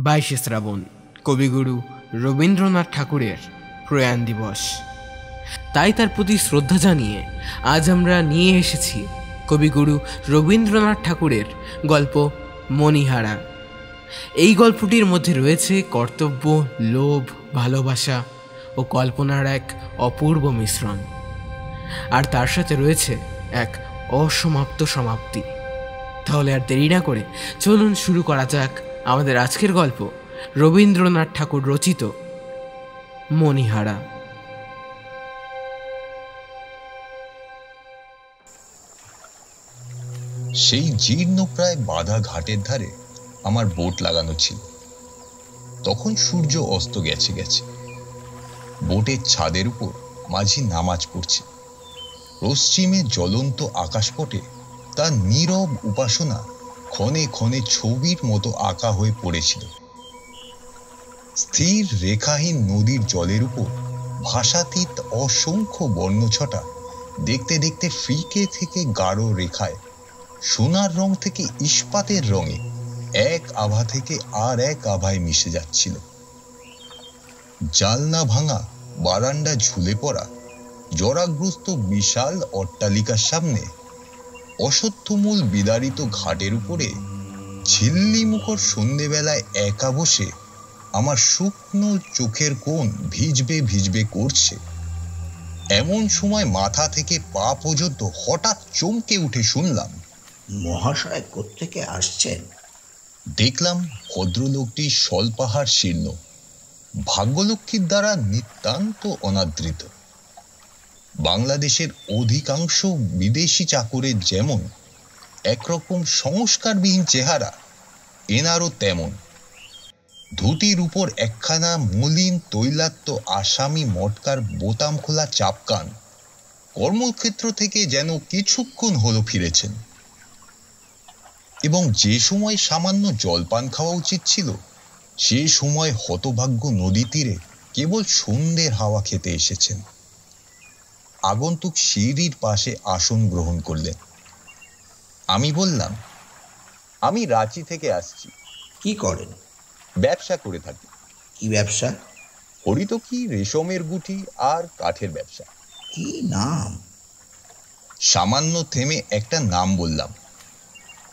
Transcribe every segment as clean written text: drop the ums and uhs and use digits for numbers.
22শে শ্রাবণ, কবিগুরু রবীন্দ্রনাথ ঠাকুরের প্রয়াণ দিবস। তাই তার প্রতি শ্রদ্ধা জানিয়ে আজ আমরা নিয়ে এসেছি কবিগুরু রবীন্দ্রনাথ ঠাকুরের গল্প মণিহারা। এই গল্পটির মধ্যে রয়েছে কর্তব্য, লোভ, ভালোবাসা ও কল্পনার এক অপূর্ব মিশ্রণ, আর তার সাথে রয়েছে এক অসমাপ্ত সমাপ্তি। তাহলে আর দেরি না করে চলুন শুরু করা যাক আমাদের আজকের গল্প, রবীন্দ্রনাথ ঠাকুর রচিত মণিহারা। সেই জীর্ণ প্রায় বাঁধা ঘাটের ধারে আমার বোট লাগানো ছিল। তখন সূর্য অস্ত গেছে গেছে। বোটের ছাদের উপর মাঝি নামাজ পড়ছে। পশ্চিমে জ্বলন্ত আকাশপটে তার নীরব উপাসনা ক্ষণে ক্ষণে ছবির মতো আঁকা হয়ে পড়েছিল। স্থির রেখাহীন নদীর জলের উপর ভাষাতীত অসংখ্য বর্ণছটা দেখতে দেখতে ফিকে থেকে গাঢ় রেখায়, সোনার রং থেকে ইস্পাতের রঙে এক আভা থেকে আর এক আভায় মিশে যাচ্ছিল। জালনা ভাঙা, বারান্দা ঝুলে পড়া, জরাগ্রস্ত বিশাল অট্টালিকার সামনে অশ্বত্থমূল বিদারিত ঘাটের উপরে ঝিল্লি মুখর সন্ধ্যেবেলায় একা বসে আমার শুকনো চোখের কোণ ভিজবে ভিজবে করছে। এমন সময় মাথা থেকে পা পর্যন্ত হঠাৎ চমকে উঠে শুনলাম, মহাশয় কোত্থেকে আসছেন? দেখলাম ভদ্রলোকটি স্বল্পাহার শীর্ণ, ভাগ্যলক্ষ্মীর দ্বারা নিতান্ত অনাদৃত। বাংলাদেশের অধিকাংশ বিদেশি চাকরের যেমন একরকম সংস্কারবিহীন চেহারা, এনারও তেমন। ধুতির উপর একখানা মলিন তৈলাক্ত আসামি মটকার বোতাম খোলা চাপকান, কর্মক্ষেত্র থেকে যেন কিছুক্ষণ হলো ফিরেছেন। এবং যে সময় সামান্য জলপান খাওয়া উচিত ছিল, সে সময় হতভাগ্য নদী তীরে কেবল সন্ধ্যের হাওয়া খেতে এসেছেন। আগন্তুক সিঁড়ির পাশে আসন গ্রহণ করলেন। আমি বললাম, আমি রাঁচি থেকে আসছি। কি করেন? ব্যবসা করে থাকি। কি ব্যবসা? হরিতকি, রেশমের গুটি আর কাঠের ব্যবসা। কি নাম? সামান্য থেমে একটা নাম বললাম,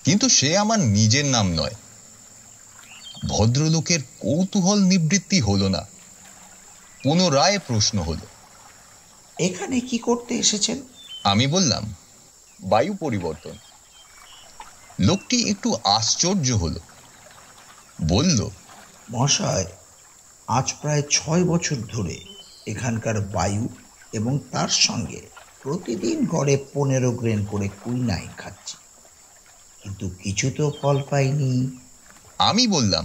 কিন্তু সে আমার নিজের নাম নয়। ভদ্রলোকের কৌতূহল নিবৃত্তি হলো না। পুনরায় প্রশ্ন হলো, এখানে কি করতে এসেছেন? আমি বললাম, বায়ু পরিবর্তন। লোকটি একটু আশ্চর্য হলো, বলল, মহাশয়, আজ প্রায় 6 বছর ধরে এখানকার বায়ু এবং তার সঙ্গে প্রতিদিন গড়ে 15 গ্রেন করে কুইনাইন খাচ্ছি, কিন্তু কিছু তো ফল পাইনি। আমি বললাম,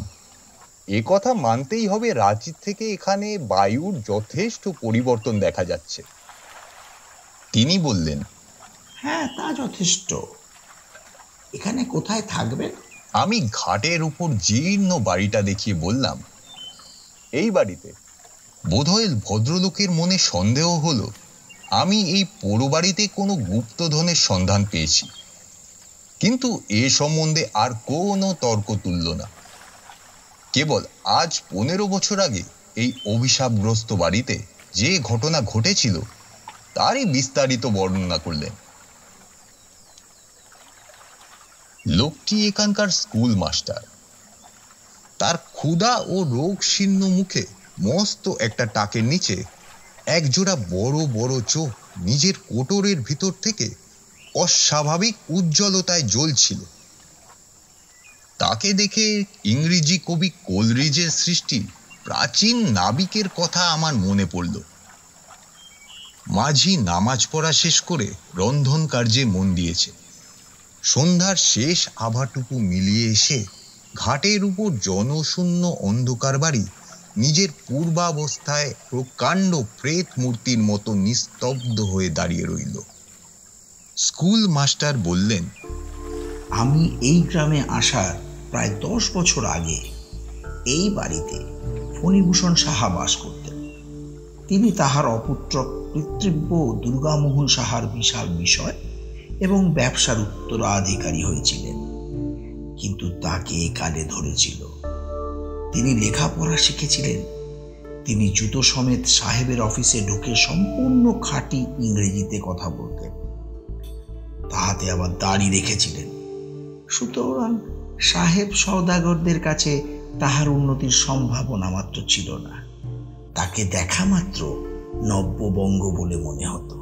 এ কথা মানতেই হবে, রাঁচি থেকে এখানে বায়ুর যথেষ্ট পরিবর্তন দেখা যাচ্ছে। তিনি বললেন, হ্যাঁ, তা যথেষ্ট। এখানে কোথায় থাকবেন? আমি ঘাটের উপর জীর্ণ বাড়িটা দেখিয়ে বললাম, এই বাড়িতে। বোধহয় ভদ্রলোকের মনে সন্দেহ হলো আমি এই পোড়ো বাড়িতে কোনো গুপ্তধনের সন্ধান পেয়েছি, কিন্তু এ সম্বন্ধে আর কোনো তর্ক তুলল না। কেবল আজ 15 বছর আগে এই অভিশাপগ্রস্ত বাড়িতে যে ঘটনা ঘটেছিল তারই বিস্তারিত বর্ণনা করলেন। লোকটি এখানকার স্কুল মাস্টার। তার ক্ষুধা ও রোগ শীর্ণ মুখে মস্ত একটা টাকের নিচে একজোড়া বড় বড় চোখ নিজের কোটরের ভিতর থেকে অস্বাভাবিক উজ্জ্বলতায় জ্বলছিল। তাকে দেখে ইংরেজি কবি কোলরিজের সৃষ্টি প্রাচীন নাবিকের কথা আমার মনে পড়ল। মাঝি নামাজ পড়া শেষ করে রন্ধন কার্যে মন দিয়েছে। সন্ধ্যার শেষ আভাটুকু মিলিয়ে এসে ঘাটের উপর জনশূন্য অন্ধকার বাড়ি নিজের পূর্বাবস্থায় প্রকাণ্ড প্রেত মূর্তির মতো নিস্তব্ধ হয়ে দাঁড়িয়ে রইল। স্কুল মাস্টার বললেন, আমি এই গ্রামে আসার প্রায় 10 বছর আগে এই বাড়িতে ফণিভূষণ সাহা বাস করতেন। তিনি তাহার অপুত্র পিতৃব্য দুর্গামোহন সাহার বিশাল বিষয় এবং ব্যবসার উত্তরাধিকারী হয়েছিলেন, কিন্তু তাকে এখানে ধরেছিল তিনি লেখাপড়া শিখেছিলেন। তিনি জুতো সমেত সাহেবের অফিসে ঢুকে সম্পূর্ণ খাঁটি ইংরেজিতে কথা বলতেন। তাহাতে আবার দাড়ি রেখেছিলেন। সুতরাং সাহেব সওদাগরদের কাছে তাহার উন্নতির সম্ভাবনা মাত্র ছিল না। তাকে দেখা মাত্র নব্যবঙ্গ বলে মনে হতো।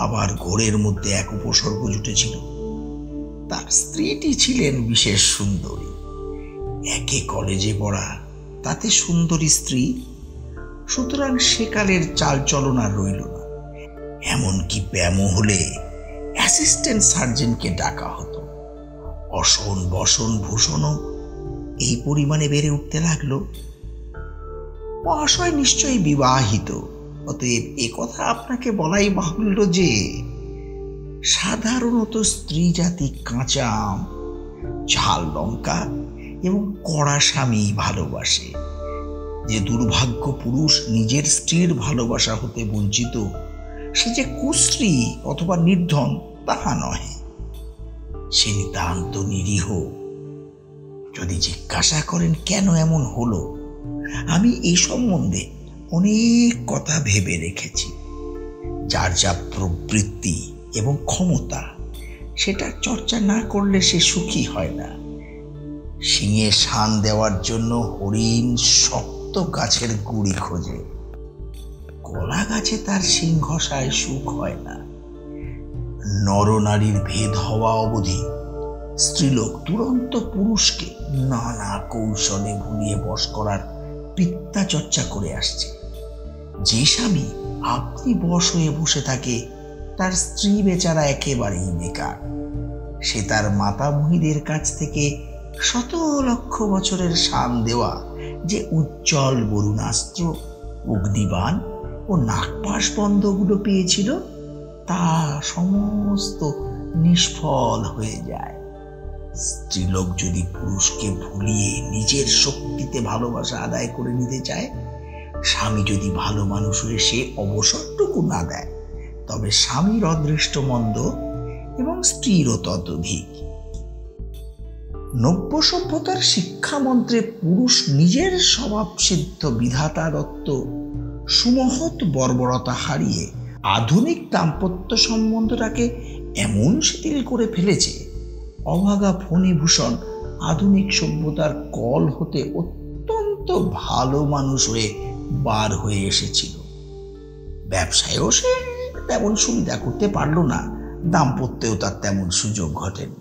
আবার ঘোরের মধ্যে এক উপসর্গ জুটেছিল। তার স্ত্রীটি ছিলেন বিশেষ সুন্দরী। একে কলেজে পড়া, তাতে সুন্দরী স্ত্রী। সুতরাং সেকালের চালচলন আর রইল না। এমনকি ব্যামো হলে অ্যাসিস্ট্যান্ট সার্জেন্টকে ডাকা হতো। অসন বসন ভূষণও এই পরিমাণে বেড়ে উঠতে লাগলো। মহাশয় নিশ্চয়ই বিবাহিত, অতএব এ কথা আপনাকে বলাই বাহুল্য যে সাধারণত স্ত্রী জাতি কাঁচা আম, ঝাল লঙ্কা এবং কড়া স্বামী ভালোবাসে। যে দুর্ভাগ্য পুরুষ নিজের স্ত্রীর ভালোবাসা হতে বঞ্চিত, সে যে কুশ্রী অথবা নির্ধন তাহা নহে, সে নিতান্ত নিরীহ। যদি জিজ্ঞাসা করেন কেন এমন হলো, আমি এই সম্বন্ধে অনেক কথা ভেবে রেখেছি। যার যা প্রবৃত্তি এবং ক্ষমতা, সেটা চর্চা না করলে সে সুখী হয় না। শিঙে শান দেওয়ার জন্য হরিণ শক্ত গাছের গুড়ি খোঁজে, কলা গাছে তার শিং ঘষায় সুখ হয় না। নরনারীর ভেদ হওয়া অবধি স্ত্রীলোক দুরন্ত পুরুষকে নানা কৌশলে ভুলিয়ে বশ করার বিদ্যা চর্চা করে আসছে। যে স্বামী আপনি বশ হয়ে বসে থাকে, তার স্ত্রী বেচারা একেবারেই বেকার। সে তার মাতামহীদের কাছ থেকে শত লক্ষ বছরের শান দেওয়া যে উজ্জ্বল বরুণাস্ত্র, অগ্নিবাণ ও নাগপাশ বন্ধগুলো পেয়েছিল, তা সমস্ত নিষ্ফল হয়ে যায়। স্ত্রীলোক যদি পুরুষকে ভুলিয়ে নিজের শক্তিতে ভালোবাসা আদায় করে নিতে চায়, স্বামী যদি ভালো মানুষ হয়ে সে অবসরটুকু না দেয়, তবে স্বামীর অদৃষ্ট মন্দ এবং স্ত্রীরও ততোধিক। নব্য সভ্যতার শিক্ষামন্ত্রে পুরুষ নিজের স্বভাবসিদ্ধ বিধাতা দত্ত সুমহৎ বর্বরতা হারিয়ে আধুনিক দাম্পত্য সম্বন্ধটাকে এমন শিথিল করে ফেলেছে, অভাগা ফণীভূষণ আধুনিক সভ্যতার কল হতে অত্যন্ত ভালো মানুষ হয়ে বার হয়ে এসেছিল। ব্যবসায়ও সে তেমন সুবিধা করতে পারল না, দাম্পত্যেও তার তেমন সুযোগ ঘটেনি।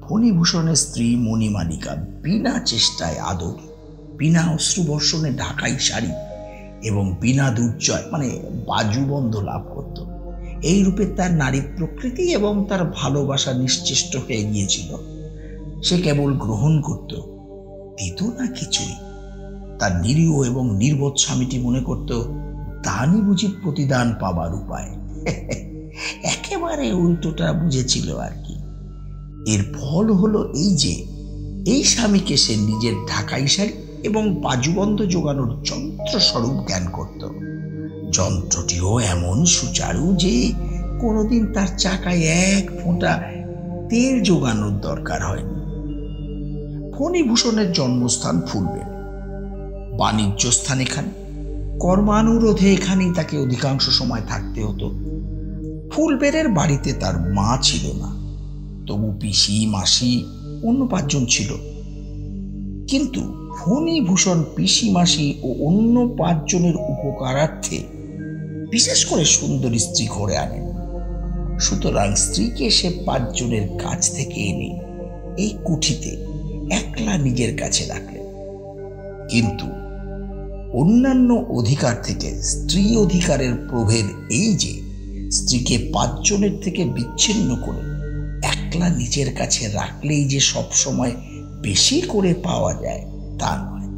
ফণীভূষণের স্ত্রী মণিমালিকা বিনা চেষ্টায় আদর, বিনা অশ্রুবর্ষণে ঢাকাই শাড়ি এবং বিনা দুর্জয় বাজুবন্ধ লাভ করত। এই রূপে তার নারী প্রকৃতি এবং তার ভালোবাসা নিশ্চেষ্ট হয়ে গিয়েছিল। সে কেবল গ্রহণ করত, দিত না কিছুই। তার নিরীহ এবং নির্বোধ স্বামীটি মনে করত দানই বুঝি প্রতিদান পাবার উপায়। একেবারে উল্টোটা বুঝেছিল আর কি। এর ফল হলো এই যে, এই স্বামীকে সে নিজের ঢাকাই শাড়ি এবং বাজুবন্ধ যোগানোর যন্ত্র স্বরূপ জ্ঞান করত। যন্ত্রটিও এমন সুচারু যে কোনোদিন তার চাকায় এক ফোঁটা তেল যোগানোর দরকার হয়নি। ফণীভূষণের জন্মস্থান ফুলবেড়ে, বাণিজ্য স্থান এখানে, কর্মানুরোধে এখানেই তাকে অধিকাংশ সময় থাকতে হতো। ফুলবেড়ের বাড়িতে তার মা ছিল না, তবু পিসি মাসি অন্য 5 জন ছিল। কিন্তু ফণীভূষণ পিসি মাসি ও অন্য 5 জনের উপকারার্থে বিশেষ করে সুন্দরী স্ত্রী ঘরে আনেন। সুতরাং স্ত্রীকে সে 5 জনের কাছ থেকে এনে এই কুঠিতে একলা নিজের কাছে রাখলেন। কিন্তু অন্যান্য অধিকার থেকে স্ত্রী অধিকারের প্রভেদ এই যে, স্ত্রীকে 5 জনের থেকে বিচ্ছিন্ন করে একলা নিজের কাছে রাখলেই যে সব সময় বেশি করে পাওয়া যায় তা নয়।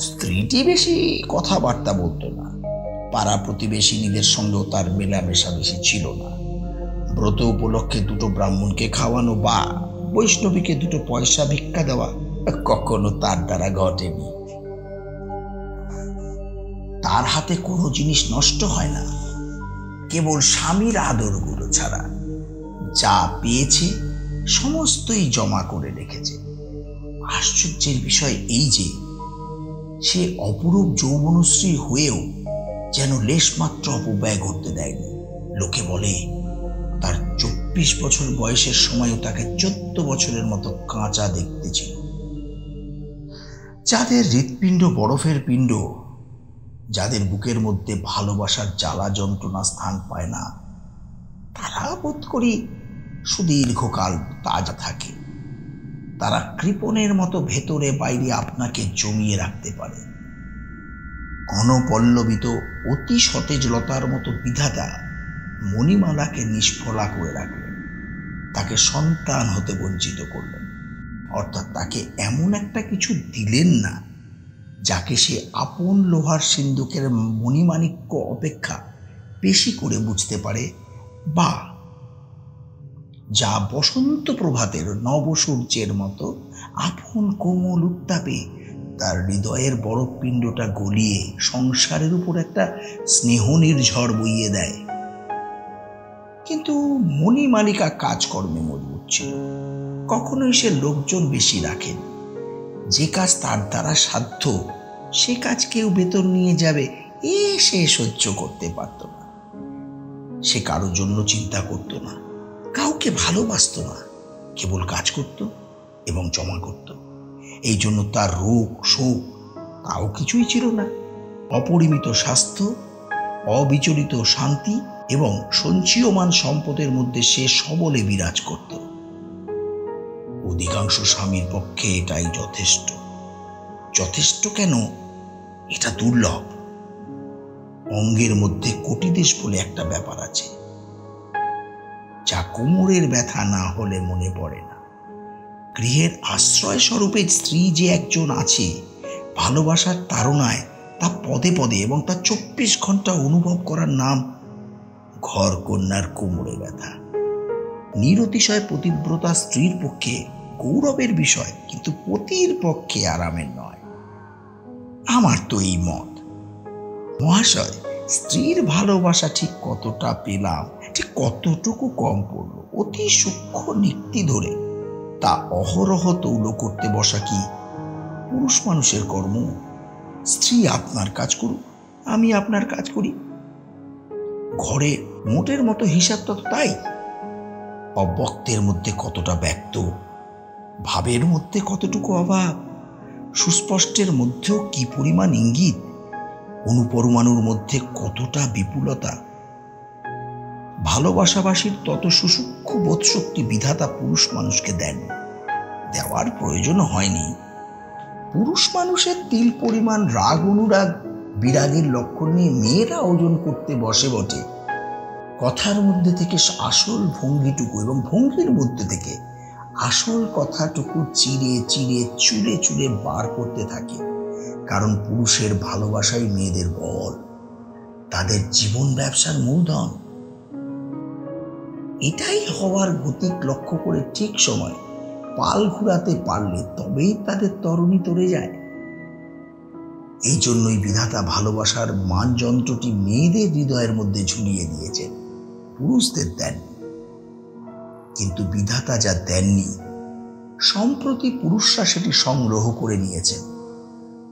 স্ত্রীটি বেশি কথাবার্তা বলতো না, পাড়া প্রতিবেশিনীদের সঙ্গেও তার মেলামেশা বেশি ছিল না। ব্রত উপলক্ষে 2 ব্রাহ্মণকে খাওয়ানো বা বৈষ্ণবীকে 2 পয়সা ভিক্ষা দেওয়া কখনো তার দ্বারা ঘটেনি। তার হাতে কোনো জিনিস নষ্ট হয় না, কেবল স্বামীর আদরগুলো ছাড়া। যা পেয়েছে সমস্তই জমা করে রেখেছে। আশ্চর্যের বিষয় এই যে সে অপরূপ যৌবনশ্রী হয়েও যেন লেশমাত্র অপব্যয় করতে দেয়নি। লোকে বলে তার 24 বছর বয়সের সময়ও তাকে 14 বছরের মতো কাঁচা দেখতে ছিল। যাদের হৃৎপিণ্ড বরফের পিণ্ড, যাদের বুকের মধ্যে ভালোবাসার জ্বালা যন্ত্রণা স্থান পায় না, তারা বোধ করি সুদীর্ঘকাল তাজা থাকে। তারা কৃপণের মতো ভেতরে বাইরে আপনাকে জমিয়ে রাখতে পারে। অনপল্লবিত অতি সতেজলতার মতো বিধাতা মণিমালাকে নিষ্ফলা করে রাখলেন, তাকে সন্তান হতে বঞ্চিত করলেন। অর্থাৎ তাকে এমন একটা কিছু দিলেন না যাকে সে আপন লোহার সিন্ধুকের মণিমাণিক্য অপেক্ষা বেশি করে বুঝতে পারে, বা যা বসন্ত প্রভাতের নবসূর্যের মতো আপন কোমল উত্তাপে তার হৃদয়ের বরফ পিণ্ডটা গলিয়ে সংসারের উপর একটা স্নেহ নির্ঝড় বইয়ে দেয়। কিন্তু মণিমালিকা কাজকর্মে মজবুত ছিল। কখনোই সে লোকজন বেশি রাখেন। যে কাজ তার দ্বারা সাধ্য সে কাজ কেউ বেতন নিয়ে যাবে সে সহ্য করতে পারত না। সে কারোর জন্য চিন্তা করত না, কাউকে ভালোবাসত না, কেবল কাজ করত এবং জমা করত। এই জন্য তার রোগ শোক তাও কিছুই ছিল না। অপরিমিত স্বাস্থ্য, অবিচলিত শান্তি এবং সঞ্চীয়মান সম্পদের মধ্যে সে সবলে বিরাজ করত। অধিকাংশ স্বামীর পক্ষে এটাই যথেষ্ট। যথেষ্ট কেন, এটা দুর্লভ। অঙ্গের মধ্যে কোটিদেশ বলে একটা ব্যাপার আছে, যা কোমরের ব্যথা না হলে মনে পড়ে না। গৃহের আশ্রয় স্বরূপে স্ত্রী যে একজন আছে, ভালোবাসার তাড়নায় তা পদে পদে এবং তা 24 ঘন্টা অনুভব করার নাম ঘর কন্যার কোমরে ব্যথা। নিরতিশয় পতিব্রতা স্ত্রীর পক্ষে গৌরবের বিষয়, কিন্তু পতির পক্ষে আরামের নয়। আমার তো এই মত। মহাশয়, স্ত্রীর ভালোবাসা ঠিক কতটা পেলাম, ঠিক কতটুকু কম পড়লো, অতি সূক্ষ্ম নিক্তি ধরে তা অহরহ তৌল করতে বসা কি পুরুষ মানুষের কর্ম? স্ত্রী আপনার কাজ করুক, আমি আপনার কাজ করি। ঘরে মোটের মতো হিসাব তো তাই। অব্যক্তের মধ্যে কতটা ব্যক্ত, ভাবের মধ্যে কতটুকু অভাব, সুস্পষ্টের মধ্যেও কি পরিমাণ ইঙ্গিত, অনুপরমাণুর মধ্যে কতটা বিপুলতা। ভালোবাসাবাসীর তত সুসূক্ষ্ম বোধশক্তি বিধাতা পুরুষ মানুষকে দেন, দেওয়ার প্রয়োজন হয়নি। পুরুষ মানুষের তিল পরিমাণ রাগ অনুরাগ বিরাগের লক্ষণ নিয়ে মেয়েরা ওজন করতে বসে বটে। কথার মধ্যে থেকে আসল ভঙ্গিটুকু এবং ভঙ্গির মধ্যে থেকে আসল কথাটুকু চিরে চিরে চুলে চুলে বার করতে থাকে। কারণ পুরুষের ভালোবাসাই মেয়েদের বল, তাদের জীবন ব্যবসার মূলধন। এটাই হওয়ার গতিক লক্ষ্য করে ঠিক সময় পাল ঘুরাতে পারলে তবেই তাদের তরুণী তরে যায়। এই জন্যই বিধাতা ভালোবাসার মানযন্ত্রটি মেয়েদের হৃদয়ের মধ্যে ঝুলিয়ে দিয়েছেন, পুরুষদের দেননি। কিন্তু বিধাতা যা দেননি, সম্প্রতি পুরুষরা সেটি সংগ্রহ করে নিয়েছেন।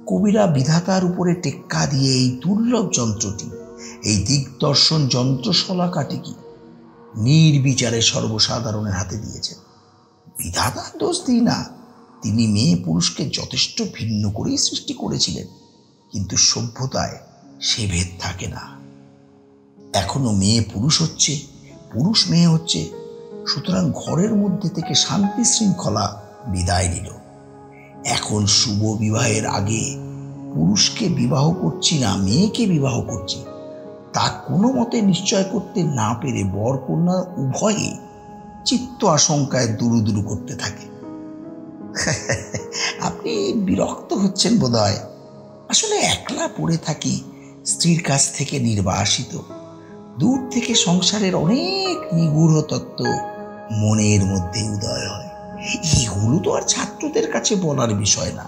কবিরা বিধাতার উপরে টেক্কা দিয়ে এই দুর্লভ যন্ত্রটি, এই দিগদর্শন যন্ত্রশলাকাটিকে নির্বিচারে সর্বসাধারণের হাতে দিয়েছেন। বিধাতার দোষ দিই না, তিনি মেয়ে পুরুষকে যথেষ্ট ভিন্ন করেই সৃষ্টি করেছিলেন। কিন্তু সভ্যতায় সে ভেদ থাকে না। এখনো মেয়ে পুরুষ হচ্ছে, পুরুষ মেয়ে হচ্ছে। সুতরাং ঘরের মধ্যে থেকে শান্তি শৃঙ্খলা বিদায় নিল। এখন শুভ বিবাহের আগে পুরুষকে বিবাহ করছি না, মেয়েকে বিবাহ করছি, তা কোনো মতে নিশ্চয় করতে না পেরে বর কন্যা উভয়ে চিত্ত আশঙ্কায় দুরু দুরু করতে থাকে। আপনি বিরক্ত হচ্ছেন বোধহয়। আসলে একলা পড়ে থাকি, স্ত্রীর কাছ থেকে নির্বাসিত। দূর থেকে সংসারের অনেক নিগূঢ় তত্ত্ব মনের মধ্যে উদয় হয়। এগুলো তো আর ছাত্রদের কাছে বলার বিষয় না।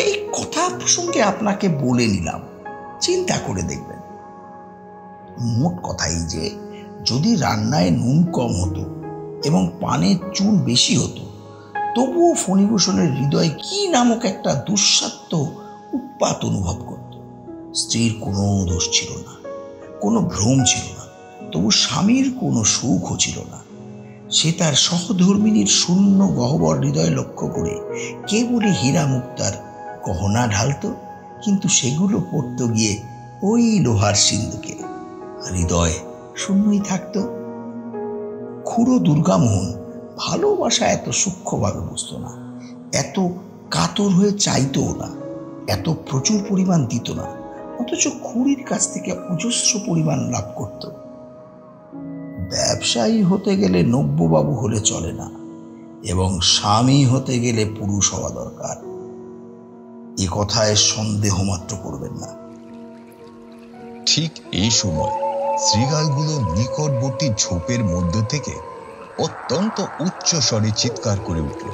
এই কথা প্রসঙ্গে আপনাকে বলে নিলাম, চিন্তা করে দেখবেন। মোট কথাই যে যদি রান্নায় নুন কম হতো এবং পানের চুল বেশি হতো, তবুও ফণিভূষণের হৃদয়ে কি নামক একটা দুঃসাধ্য উৎপাত অনুভব করত। স্ত্রীর কোনো দোষ ছিল না, কোনো ভ্রম ছিল না, তবু স্বামীর কোনো সুখও ছিল না। সে তার সহধর্মিনীর শূন্য গহ্বর হৃদয় লক্ষ্য করে কেবলই হীরা মুক্তার গহনা ঢালত, কিন্তু সেগুলো পড়ত গিয়ে ওই লোহার সিন্ধুকে। হৃদয় শূন্যই থাকত। খুড়ো দুর্গামোহন ভালোবাসা এত সূক্ষ্মভাবে বুঝত না, এত কাতর হয়ে চাইতও না, এত প্রচুর পরিমাণ দিত না, অথচ খুড়ির কাছ থেকে অজস্র পরিমাণ লাভ করত। ব্যবসায়ী হতে গেলে নব্যবাবু হলে চলে না, এবং স্বামী হতে গেলে পুরুষ হওয়া দরকার, এ কথায় সন্দেহ মাত্র করবেন না। ঠিক এই সময় শৃগালগুলো নিকটবর্তী ঝোপের মধ্য থেকে অত্যন্ত উচ্চ স্বরে চিৎকার করে উঠল।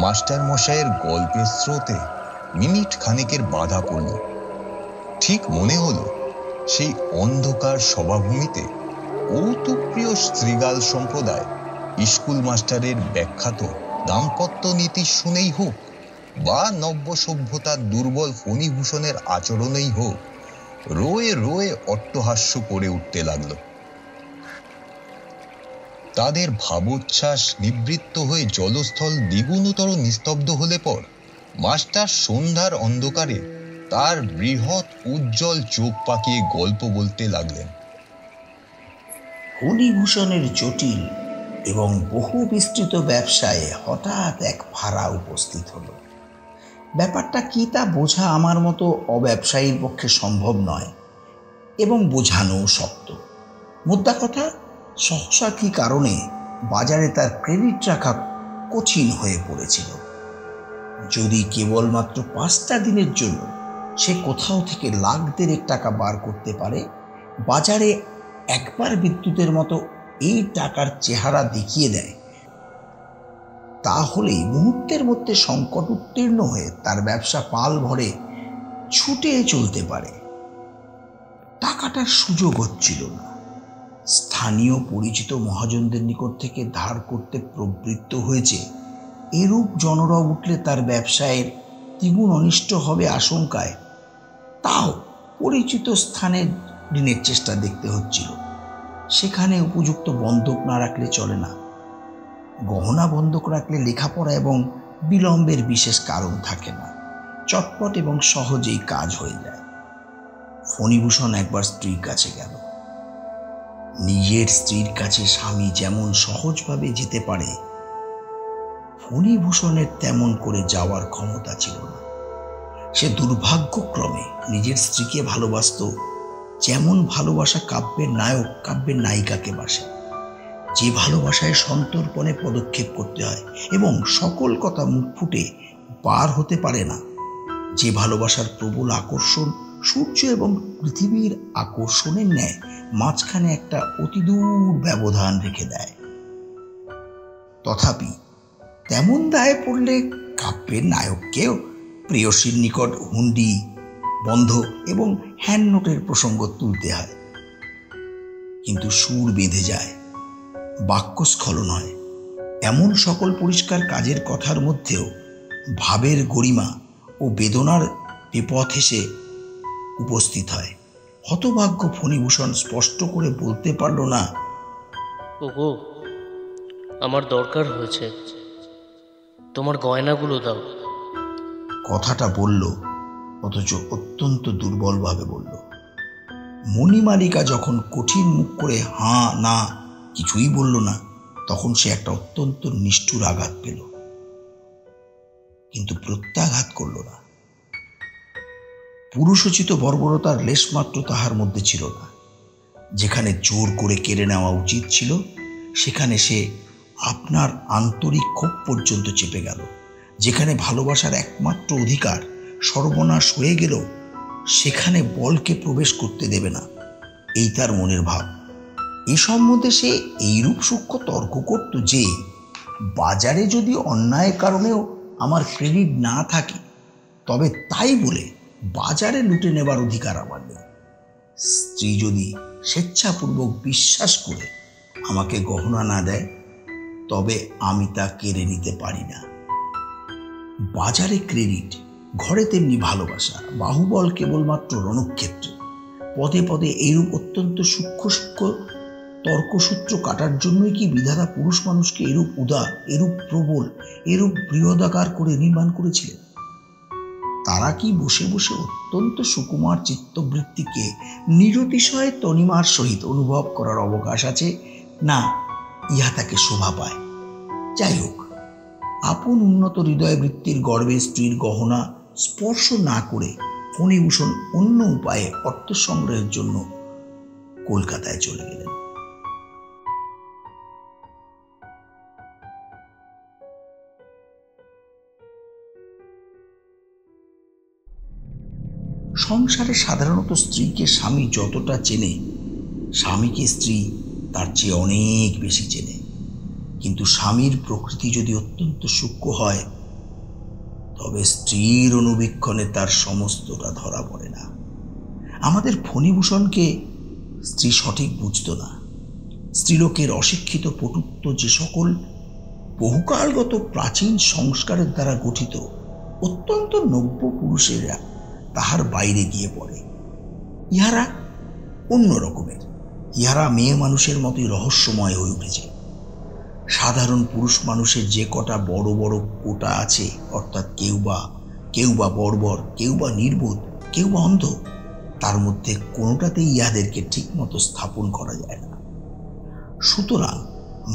মাস্টার মশাইয়ের গল্পের স্রোতে মিনিট খানেকের বাধা পড়ল। ঠিক মনে হলো সেই অন্ধকার সভাভূমিতে কৌতুকপ্রিয় শৃগাল সম্প্রদায় স্কুল মাস্টারের ব্যাখ্যাত দাম্পত্য নীতি শুনেই হোক, বা নব্য সভ্যতার দুর্বল ফণিভূষণের আচরণেই হোক, রোয়ে রোয়ে অট্টহাস্য করে উঠতে লাগলো। তাদের ভাবোচ্ছ্বাস নিবৃত্ত হয়ে জলস্থল দ্বিগুণতর নিস্তব্ধ হলে পর মাস্টার সন্ধ্যার অন্ধকারে তার বৃহৎ উজ্জ্বল চোখ পাকিয়ে গল্প বলতে লাগলেন। ফণিভূষণের জটিল এবং বহু বিস্তৃত ব্যবসায়ে হঠাৎ এক ভাড়া উপস্থিত হলো। ব্যাপারটা কি তা বোঝা আমার মতো অব্যবসায়ীর পক্ষে সম্ভব নয়, এবং বোঝানো শক্ত। মোদ্দা কথা, সহসা কি কারণে বাজারে তার ক্রেডিট রাখা কঠিন হয়ে পড়েছিল। যদি কেবলমাত্র 5টা দিনের জন্য সে কোথাও থেকে $1,00,000 বার করতে পারে, বাজারে একবার বিদ্যুতের মতো এই টাকার চেহারা দেখিয়ে দেয়, তাহলেই মুহূর্তের মধ্যে সংকট উত্তীর্ণ হয়ে তার ব্যবসা পাল ভরে ছুটে চলতে পারে। টাকাটার সুযোগ হচ্ছিল না। স্থানীয় পরিচিত মহাজনদের নিকট থেকে ধার করতে প্রবৃত্ত হয়েছে। এরূপ জনরব উঠলে তার ব্যবসায়ের দ্বিগুণ অনিষ্ট হবে আশঙ্কায় তাও পরিচিত স্থানে ঋণের চেষ্টা দেখতে হচ্ছিল। সেখানে উপযুক্ত বন্ধক না রাখলে চলে না। গহনা বন্ধক রাখলে লেখাপড়া এবং বিলম্বের বিশেষ কারণ থাকে না, চটপট এবং সহজেই কাজ হয়ে যায়। ফণিভূষণ একবার স্ত্রীর কাছে গেল। নিজের স্ত্রীর কাছে স্বামী যেমন সহজভাবে যেতে পারে, ফণিভূষণের তেমন করে যাওয়ার ক্ষমতা ছিল না। সে দুর্ভাগ্যক্রমে নিজের স্ত্রীকে ভালোবাসত যেমন ভালোবাসা কাব্যের নায়ক কাব্যের নায়িকাকে বাসে, যে ভালোবাসায় সন্তর্পণে পদক্ষেপ করতে হয় এবং সকল কথা মুখ ফুটে বার হতে পারে না, যে ভালোবাসার প্রবল আকর্ষণ সূর্য এবং পৃথিবীর আকর্ষণের ন্যায় মাঝখানে একটা অতিদূর ব্যবধান রেখে দেয়। তথাপি তেমন দায়ে পড়লে কাব্যের নায়ককেও প্রেয়সীর নিকট হুন্ডি, বন্ধক এবং হ্যান্ড নোটের প্রসঙ্গ তুলতে হয়। কিন্তু সুর বেঁধে যায়, বাক্যস্খলন হয়। এমন সকল পরিষ্কার কাজের কথার মধ্যেও ভাবের গরিমা ও বেদনার বিপথ এসে উপস্থিত হয়। হতভাগ্য ফণিভূষণ স্পষ্ট করে বলতে পারল না, ওগো, আমার দরকার হয়েছে, তোমার গয়নাগুলো দাও। কথাটা বলল, অথচ অত্যন্ত দুর্বলভাবে বলল। মণিমালিকা যখন কঠিন মুখ করে হাঁ না কিছুই বলল না, তখন সে একটা অত্যন্ত নিষ্ঠুর আঘাত পেল, কিন্তু প্রত্যাঘাত করল না। পুরুষোচিত বর্বরতার লেশমাত্র তাহার মধ্যে ছিল না। যেখানে জোর করে কেড়ে নেওয়া উচিত ছিল, সেখানে সে আপনার আন্তরিক ক্ষোভ পর্যন্ত চেপে গেল। যেখানে ভালোবাসার একমাত্র অধিকার সর্বনাশ হয়ে গেল, সেখানে বলকে প্রবেশ করতে দেবে না, এই তার মনের ভাব। এ সম্বন্ধে সে এইরূপ সূক্ষ্ম তর্ক করত যে, বাজারে যদি অন্যায়ের কারণেও আমার ক্রেডিট না থাকে, তবে তাই বলে বাজারে লুটে নেবার অধিকার আমার নেই। স্ত্রী যদি স্বেচ্ছাপূর্বক বিশ্বাস করে আমাকে গহনা না দেয় তবে আমি তা কেড়ে নিতে পারি না। বাজারে ক্রেডিট, ঘরে তেমনি ভালোবাসা, বাহুবল কেবলমাত্র রণক্ষেত্রে। পদে পদে এইরূপ অত্যন্ত সূক্ষ্ম সূক্ষ্ম তর্কসূত্র কাটার জন্যই কি বিধাতা পুরুষ মানুষকে এরূপ উদার, এরূপ প্রবল, এরূপ বৃহদাকার করে নির্মাণ করেছিলেন? তারা কি বসে বসে অত্যন্ত সুকুমার চিত্তবৃত্তিকে নিরতিশয় তনিমার সহিত অনুভব করার অবকাশ আছে, না ইহা তাকে শোভা পায়? যাই হোক, আপন উন্নত হৃদয় বৃত্তির গর্বে স্ত্রীর গহনা স্পর্শ না করে ফণিভূষণ অন্য উপায়ে অর্থ সংগ্রহের জন্য কলকাতায় চলে গেলেন। সংসারে সাধারণত স্ত্রীকে স্বামী যতটা চেনে, স্বামীকে স্ত্রী তার চেয়ে অনেক বেশি চেনে। কিন্তু স্বামীর প্রকৃতি যদি অত্যন্ত সূক্ষ্ম হয়, তবে স্ত্রীর অনুবীক্ষণে তার সমস্তটা ধরা পড়ে না। আমাদের ফণিভূষণকে স্ত্রী সঠিক বুঝত না। স্ত্রীলোকের অশিক্ষিত পটুত্ব যে সকল বহুকালগত প্রাচীন সংস্কারের দ্বারা গঠিত অত্যন্ত নব্য পুরুষেরা তাহার বাইরে গিয়ে পড়ে। ইহারা অন্য রকমের, ইহারা মেয়ে মানুষের মতোই রহস্যময় হয়ে উঠেছে। সাধারণ পুরুষ মানুষের যে কটা বড় বড় কোটা আছে, অর্থাৎ কেউ বা বর্বর, কেউ বা নির্বোধ, কেউ বা অন্ধ, তার মধ্যে কোনোটাতেই ইহাদেরকে ঠিক মতো স্থাপন করা যায় না। সুতরাং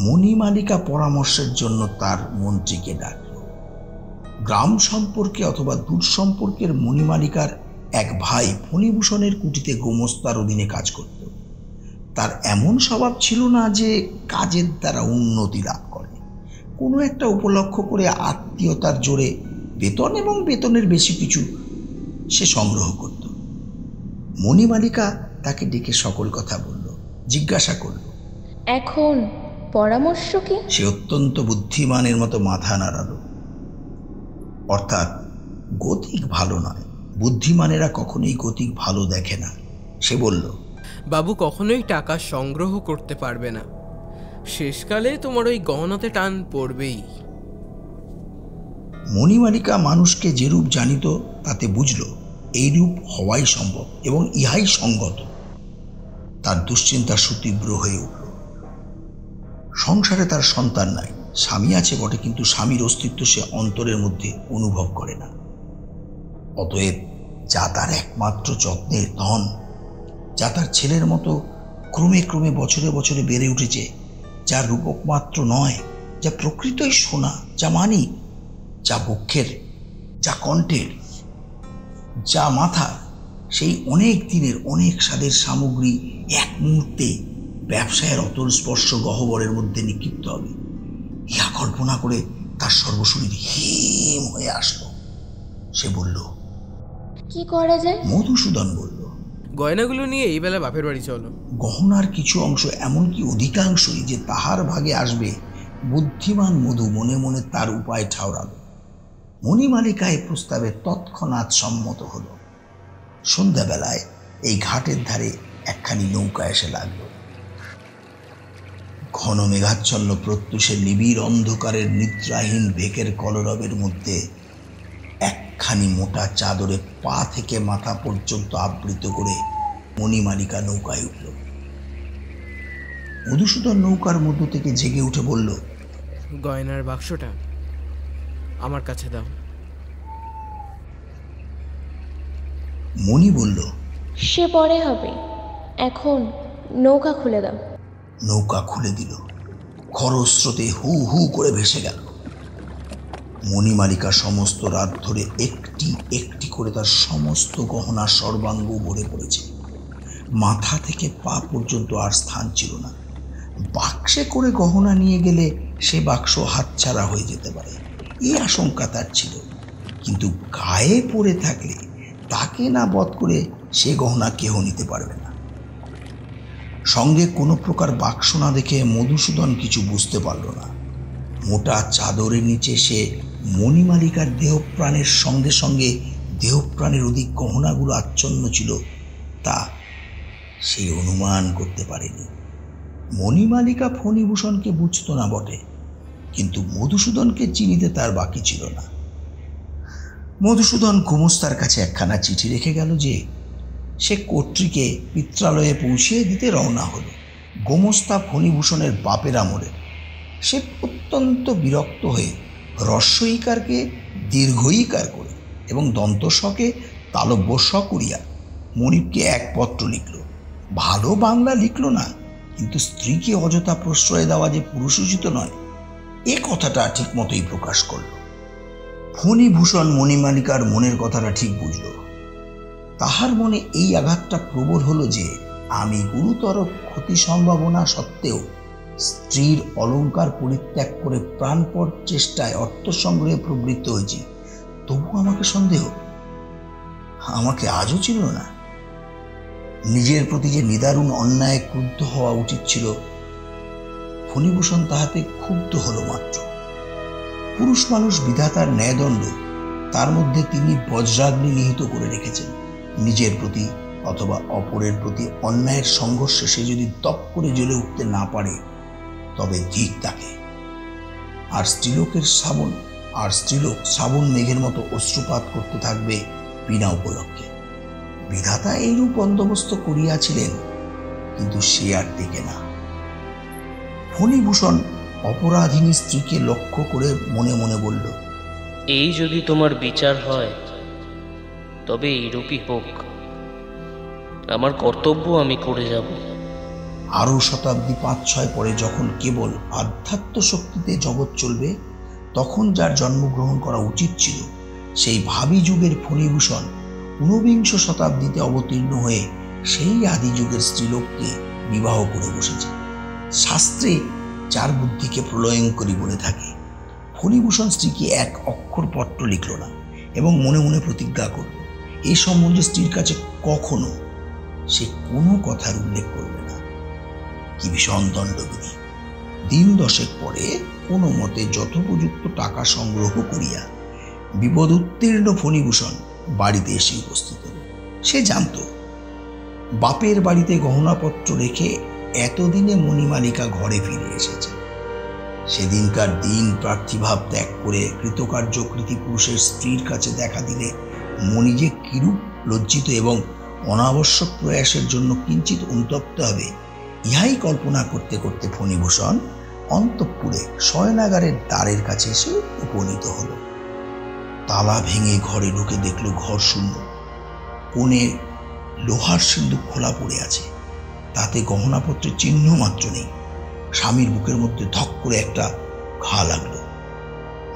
মণিমালিকা পরামর্শের জন্য তার মন্ত্রীকে ডাকল। গ্রাম সম্পর্কে অথবা দূর সম্পর্কের মণিমালিকার এক ভাই ফণিভূষণের কুটিতে গোমস্তার অধীনে কাজ করত। তার এমন স্বভাব ছিল না যে কাজের দ্বারা উন্নতি লাভ করে। কোনো একটা উপলক্ষ করে আত্মীয়তার জোরে বেতন এবং বেতনের বেশি কিছু সে সংগ্রহ করত। মণিমালিকা তাকে ডেকে সকল কথা বলল, জিজ্ঞাসা করল, এখন পরামর্শ কি? সে অত্যন্ত বুদ্ধিমানের মতো মাথা নাড়ালো। অর্থাৎ গতিক ভালো নয়, বুদ্ধিমানেরা কখনোই গতিক ভালো দেখে না। সে বলল, বাবু কখনোই টাকা সংগ্রহ করতে পারবে না, শেষকালে তোমার ওই গহনাতে টান পড়বেই। মণিমালিকা মানুষকে যেরূপ জানিত তাতে বুঝল এইরূপ হওয়াই সম্ভব এবং ইহাই সঙ্গত। তার দুশ্চিন্তা সুতীব্র হয়ে উঠল। সংসারে তার সন্তান নাই, স্বামী আছে বটে, কিন্তু স্বামীর অস্তিত্ব সে অন্তরের মধ্যে অনুভব করে না। অতএব যা তার একমাত্র যত্নের ধন, যা তার ছেলের মতো ক্রমে ক্রমে বছরে বছরে বেড়ে উঠেছে, যা রূপক মাত্র নয়, যা প্রকৃতই সোনা, যা মানিক, যা বক্ষের, যা কণ্ঠের, যা মাথার, সেই অনেক দিনের অনেক স্বাদের সামগ্রী এক মুহূর্তে ব্যবসায়ের অতল স্পর্শ গহ্বরের মধ্যে নিক্ষিপ্ত হবে। ইহা কল্পনা করে তার সর্বশরীর হিম হয়ে আসলো। সে বলল, কি করা যায়? মধুসূদন বলল, গয়নাগুলো নিয়ে এই বেলা বাপের বাড়ি চলো। গহনার কিছু অংশ, এমনকি অধিকাংশই যে তাহার ভাগে আসবে, বুদ্ধিমান মধু মনে মনে তার উপায় ঠাউরাল। মণিমালিকা এই প্রস্তাবে তৎক্ষণাৎ সম্মত হল। সন্ধ্যাবেলায় এই ঘাটের ধারে একখানি নৌকা এসে লাগল। ঘন মেঘাচ্ছন্ন প্রত্যুষে নিবিড় অন্ধকারের নিদ্রাহীন ভেকের কলরবের মধ্যে একখানি মোটা চাদরে পা থেকে মাথা পর্যন্ত আবৃত করে মণিমালিকা নৌকায় উঠল। মধুসূদন নৌকার মধ্য থেকে জেগে উঠে বলল, গয়নার বাক্সটা আমার কাছে দাও। মণি বলল, সে পরে হবে, এখন নৌকা খুলে দাও। নৌকা খুলে দিল। খরস্রোতে হু হু করে ভেসে গেল। মণিমালিকা সমস্ত রাত ধরে একটি একটি করে তার সমস্ত গহনা সর্বাঙ্গ ভরে পড়েছে। মাথা থেকে পা পর্যন্ত আর স্থান ছিল না। বাক্সে করে গহনা নিয়ে গেলে সে বাক্স হাতছাড়া হয়ে যেতে পারে, এই আশঙ্কা তার ছিল। কিন্তু গায়ে পড়ে থাকলে তাকে না বধ করে সে গহনা কেহ নিতে পারবে না। সঙ্গে কোনো প্রকার বাক্স না দেখে মধুসূদন কিছু বুঝতে পারল না। মোটা চাদরের নিচে সে মণিমালিকার দেহপ্রাণের সঙ্গে সঙ্গে দেহপ্রাণের অধিক গহনাগুলো আচ্ছন্ন ছিল, তা সে অনুমান করতে পারেনি। মণিমালিকা ফণিভূষণকে বুঝতো না বটে, কিন্তু মধুসূদনকে চিনিতে তার বাকি ছিল না। মধুসূদন গোমস্তার কাছে একখানা চিঠি রেখে গেল যে সে কর্ত্রীকে পিত্রালয়ে পৌঁছিয়ে দিতে রওনা হলো। গোমস্তা ফণিভূষণের বাপের আমলে। সে অত্যন্ত বিরক্ত হয়ে হ্রস্বইকারকে দীর্ঘইকার করে এবং দন্তস্বকে তালব্য স করিয়া মনিবকে এক পত্র লিখল। ভালো বাংলা লিখল না, কিন্তু স্ত্রীকে অযথা প্রশ্রয় দেওয়া যে পুরুষোচিত নয়, এ কথাটা ঠিক মতোই প্রকাশ করল। ফণিভূষণ মণিমালিকার মনের কথাটা ঠিক বুঝল। তাহার মনে এই আঘাতটা প্রবল হলো যে আমি গুরুতর ক্ষতি সম্ভাবনা সত্ত্বেও স্ত্রীর অলঙ্কার পরিত্যাগ করে প্রাণপণ চেষ্টায় অর্থ সংগ্রহে প্রবৃত্ত হয়েছি, তবু আমাকে সন্দেহ। আমাকে আজও ছিল না। নিজের প্রতি যে নিদারুণ অন্যায় ক্রুদ্ধ হওয়া উচিত ছিল, ফণিভূষণ তাহাতে ক্ষুব্ধ হল মাত্র। পুরুষ মানুষ বিধাতার ন্যায়দণ্ড, তার মধ্যে তিনি বজ্রাগ্নি নিহিত করে রেখেছেন। নিজের প্রতি অথবা অপরের প্রতি অন্যায়ের সংঘর্ষে সে যদি তপ করে জ্বলে উঠতে না পারে, তবে ধিক তাকে। আর স্ত্রীলোক শ্রাবণ মেঘের মতো অশ্রুপাত করতে থাকবে বিনা উপলক্ষে। বিধাতা এইরূপ বন্দোবস্ত করিয়াছিলেন, কিন্তু সে আর টেকে না। ফণিভূষণ অপরাধিনী স্ত্রীকে লক্ষ্য করে মনে মনে বলল, এই যদি তোমার বিচার হয় তবে এইরূপই হোক। আমার কর্তব্য আমি করে যাব। আরো শতাব্দী 5-6 পরে যখন কেবল আধ্যাত্ম শক্তিতে জগৎ চলবে, তখন যার জন্মগ্রহণ করা উচিত ছিল, সেই ভাবী যুগের ফণিভূষণ 19বিংশ শতাব্দীতে অবতীর্ণ হয়ে সেই আদি যুগের স্ত্রীলোককে বিবাহ করে বসেছে। শাস্ত্রে যার বুদ্ধিকে প্রলয়ঙ্করী বলে থাকে। ফণিভূষণ স্ত্রীকে এক অক্ষর পত্র লিখল না এবং মনে মনে প্রতিজ্ঞা করল এই সম্বন্ধে স্ত্রীর কাছে কখনো সে কোনো কথার উল্লেখ করবে না। কি ভীষণ দণ্ডবিধি! দিন 10 পরে কোনো মতে যথোপযুক্ত টাকা সংগ্রহ করিয়া বিপদ উত্তীর্ণ ফণিভূষণ বাড়িতে এসে উপস্থিত হল। সে জানত বাপের বাড়িতে গহনাপত্র রেখে এতদিনে মণিমালিকা ঘরে ফিরে এসেছে। সেদিনকার দিন প্রার্থীভাব ত্যাগ করে কৃতকার্য কৃতিপুরুষের স্ত্রীর কাছে দেখা দিলে মণি যে কিরূপ লজ্জিত এবং অনাবশ্যক প্রয়াসের জন্য কিঞ্চিত অনুতপ্ত হবে, ইহাই কল্পনা করতে করতে ফণিভূষণ অন্তঃপুরে শয়নাগারের দ্বারের কাছে এসে উপনীত হল। তালা ভেঙে ঘরে ঢুকে দেখল ঘর শূন্য। কোণে লোহার সিন্দুক খোলা পড়ে আছে, তাতে গহনাপত্রের চিহ্ন মাত্র নেই। স্বামীর বুকের মধ্যে ধক করে একটা ঘা লাগলো।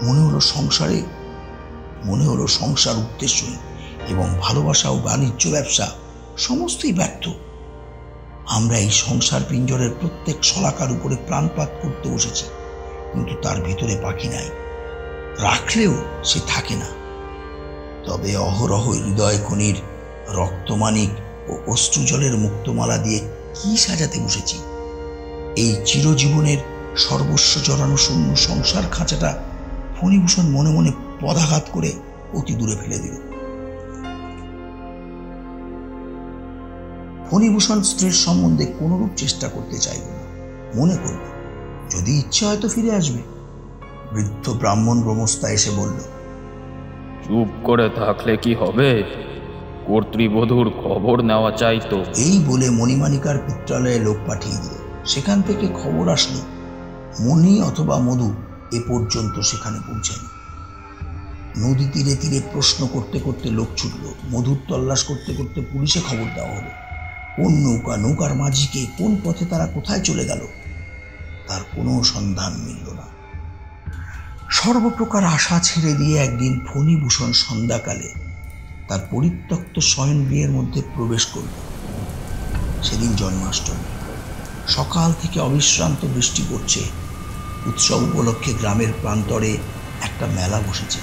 মনে হলো সংসার উদ্দেশ্যই এবং ভালোবাসা ও বাণিজ্য ব্যবসা সমস্তই ব্যর্থ। আমরা এই সংসার পিঞ্জরের প্রত্যেক শলাকার উপরে প্রাণপাত করতে বসেছি, কিন্তু তার ভিতরে পাখি নাই। রাখলেও সে থাকে না। তবে অহরহ হৃদয় খনির রক্তমানিক ও অশ্রুজলের মুক্তমালা দিয়ে কি সাজাতে বসেছি। এই চিরজীবনের সর্বস্ব জড়ানো শূন্য সংসার খাঁচাটা ফণিভূষণ মনে মনে পদাঘাত করে অতি দূরে ফেলে দিল। ফণিভূষণ স্ত্রীর সম্বন্ধে কোনরূপ চেষ্টা করতে চাইল না। মনে করল যদি ইচ্ছা হয়তো ফিরে আসবে। বৃদ্ধ ব্রাহ্মণ ব্রহ্মস্তা এসে বলল, চুপ করে থাকলে কি হবে? কর্তৃবধূর খবর নেওয়া চাইতো। এই বলে মণিমালিকার পিত্রালয়ে লোক পাঠিয়ে দিল। সেখান থেকে খবর আসলো মণি অথবা মধু এ পর্যন্ত সেখানে পৌঁছায়নি। নদী তীরে তীরে প্রশ্ন করতে করতে লোক ছুটল। মধুর তল্লাশ করতে করতে পুলিশে খবর দেওয়া হলো। কোন নৌকার মাঝিকে, কোন পথে তারা কোথায় চলে গেল, তার কোনো সন্ধান মিলল না। সর্বপ্রকার আশা ছেড়ে দিয়ে একদিন ফণিভূষণ সন্ধ্যাকালে তার পরিত্যক্ত শয়নগৃহের মধ্যে প্রবেশ করল। সেদিন জন্মাষ্টমী। সকাল থেকে অবিশ্রান্ত বৃষ্টি পড়ছে। উৎসব উপলক্ষে গ্রামের প্রান্তরে একটা মেলা বসেছে।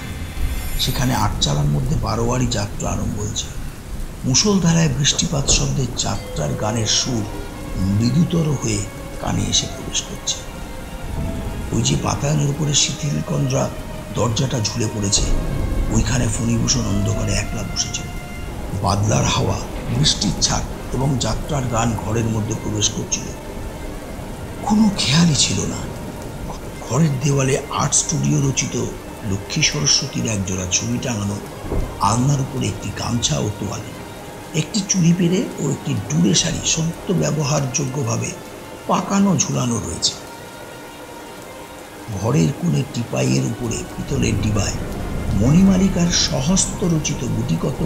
সেখানে 8 চালার মধ্যে 12 যাত্রা আরম্ভ হয়েছে। মুষলধারায় বৃষ্টিপাত শব্দে যাত্রার গানের সুর মৃদুতর হয়ে কানে এসে প্রবেশ করছে। ওই যে বাতায়নের উপরে শিথিলকন্দ্রা দরজাটা ঝুলে পড়েছে, ওইখানে ফণিভূষণ অন্ধকারে একলা বসেছিল। বাদলার হাওয়া, বৃষ্টির ছাট এবং যাত্রার গান ঘরের মধ্যে প্রবেশ করছিল। কোনো খেয়ালই ছিল না। ঘরের দেওয়ালে আর্ট স্টুডিও রচিত লক্ষ্মী সরস্বতীর একজোড়া ছবি টাঙানো, আলনার উপরে একটি গামছা ও তোয়ালে, একটি চুড়ি পেরে ও একটি ডুরে শাড়ি সদ্য ব্যবহারযোগ্যভাবে পাকানো ঝুলানো রয়েছে। ঘরের কোণে টিপাইয়ের উপরে পিতলের ডিবায় মণিমালিকার সহস্ত রচিত গুটিকত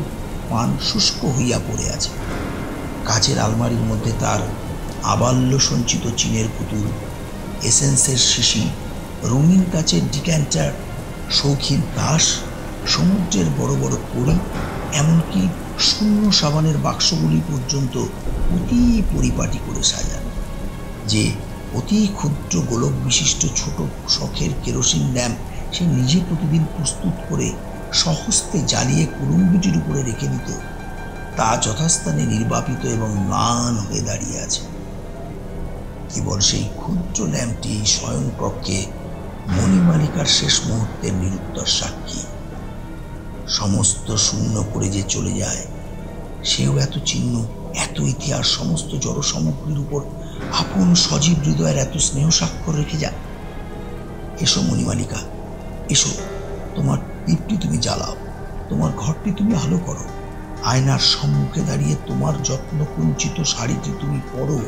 পান শুষ্ক হইয়া পড়ে আছে। কাচের আলমারির মধ্যে তার আবাল্য সঞ্চিত চীনের পুতুল, এসেন্সের শিশি, রঙিন কাচের ডিক্যান্টার, শৌখিন তাস, সমুদ্রের বড় বড় কড়ি, এমনকি শূন্য সাবানের বাক্সগুলি পর্যন্ত অতি পরিপাটি করে সাজানো। যে অতি ক্ষুদ্র গোলক বিশিষ্ট ছোট শখের কেরোসিন ল্যাম্প সে নিজে প্রতিদিন প্রস্তুত করে সহস্তে জ্বালিয়ে কুলুঙ্গিটির উপরে রেখে দিত, তা যথাস্থানে নির্বাপিত এবং ম্লান হয়ে দাঁড়িয়ে আছে। কেবল সেই ক্ষুদ্র ল্যাম্পটি শয়নকক্ষে মণিমালিকার শেষ মুহূর্তের নিরুত্তর সাক্ষী। সমস্ত শূন্য করে যে চলে যায়, সেও এত চিহ্ন, এত ইতিহাস, সমস্ত জড় সামগ্রীর উপর আপন সজীব হৃদয়ের এত স্নেহ স্বাক্ষর রেখে যায়। এসো মণিমালিকা, এসো, তোমার দীপটি তুমি জ্বালাও, তোমার ঘরটি তুমি আলো করো, আয়নার সম্মুখে দাঁড়িয়ে তোমার যত্ন কুঞ্চিত শাড়িটি তুমি পরো।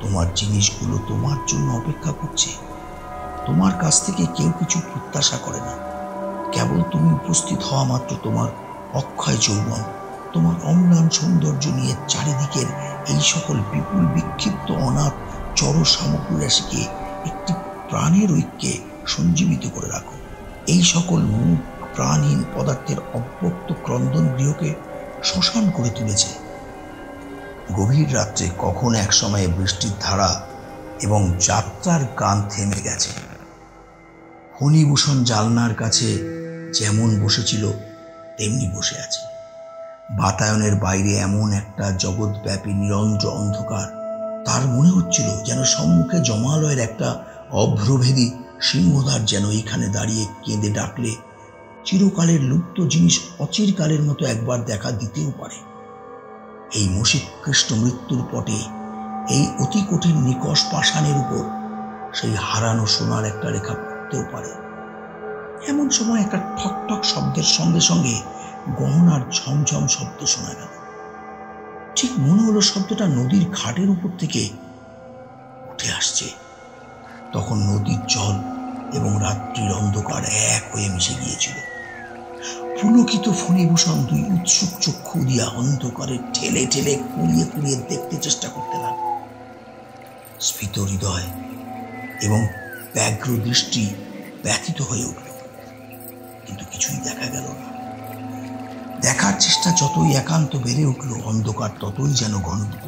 তোমার জিনিসগুলো তোমার জন্য অপেক্ষা করছে। তোমার কাছ থেকে কেউ কিছু প্রত্যাশা করে না। কেবল তুমি উপস্থিত হওয়া মাত্র তোমার অক্ষয় যৌবন, তোমার অম্লান সৌন্দর্য নিয়ে চারিদিকের এই সকল বিপুল বিক্ষিপ্ত অনাথ জড় সামগ্রী রাশিকে একটি প্রাণের ঐক্যে সঞ্জীবিত করে রাখো। এই সকল মুখ প্রাণহীন পদার্থের অব্যক্ত ক্রন্দন গৃহকে শ্মশান করে তুলেছে। গভীর রাত্রে কখন এক সময়ে বৃষ্টির ধারা এবং যাত্রার গান থেমে গেছে। ফণিভূষণ জালনার কাছে যেমন বসেছিল তেমনি বসে আছে। বাতায়নের বাইরে এমন একটা জগৎব্যাপী নিরন্ধ্র অন্ধকার, তার মনে হচ্ছিল যেন সম্মুখে জমালয়ের একটা অভ্রভেদী সিংহদ্বার যেন এইখানে দাঁড়িয়ে কেঁদে ডাকলে চিরকালের লুপ্ত জিনিস অচিরকালের মতো একবার দেখা দিতেও পারে। এই মসিকৃষ্ট মৃত্যুর পটে, এই অতি কঠিন নিকষ পাষাণের উপর সেই হারানো সোনার একটা রেখা পড়তেও পারে। এমন সময় একটা ঠক ঠক শব্দের সঙ্গে সঙ্গে গহনার ঝমঝম শব্দ শোনা গেল। ঠিক মনে হলো শব্দটা নদীর ঘাটের উপর থেকে উঠে আসছে। তখন নদীর জল এবং রাত্রির অন্ধকার এক হয়ে মিশে গিয়েছিল। পুলকিত ফণিভূষণ দুই উৎসুক চক্ষু দিয়া অন্ধকারে ঠেলে ঠেলে কুড়িয়ে কুড়িয়ে দেখতে চেষ্টা করতে লাগল। স্ফীত হৃদয় এবং ব্যগ্র দৃষ্টি ব্যথিত হয়ে উঠল, কিন্তু কিছুই দেখা গেল না। দেখার চেষ্টা যতই একান্ত বেড়ে উঠল, অন্ধকার ততই যেন ঘনীভূত।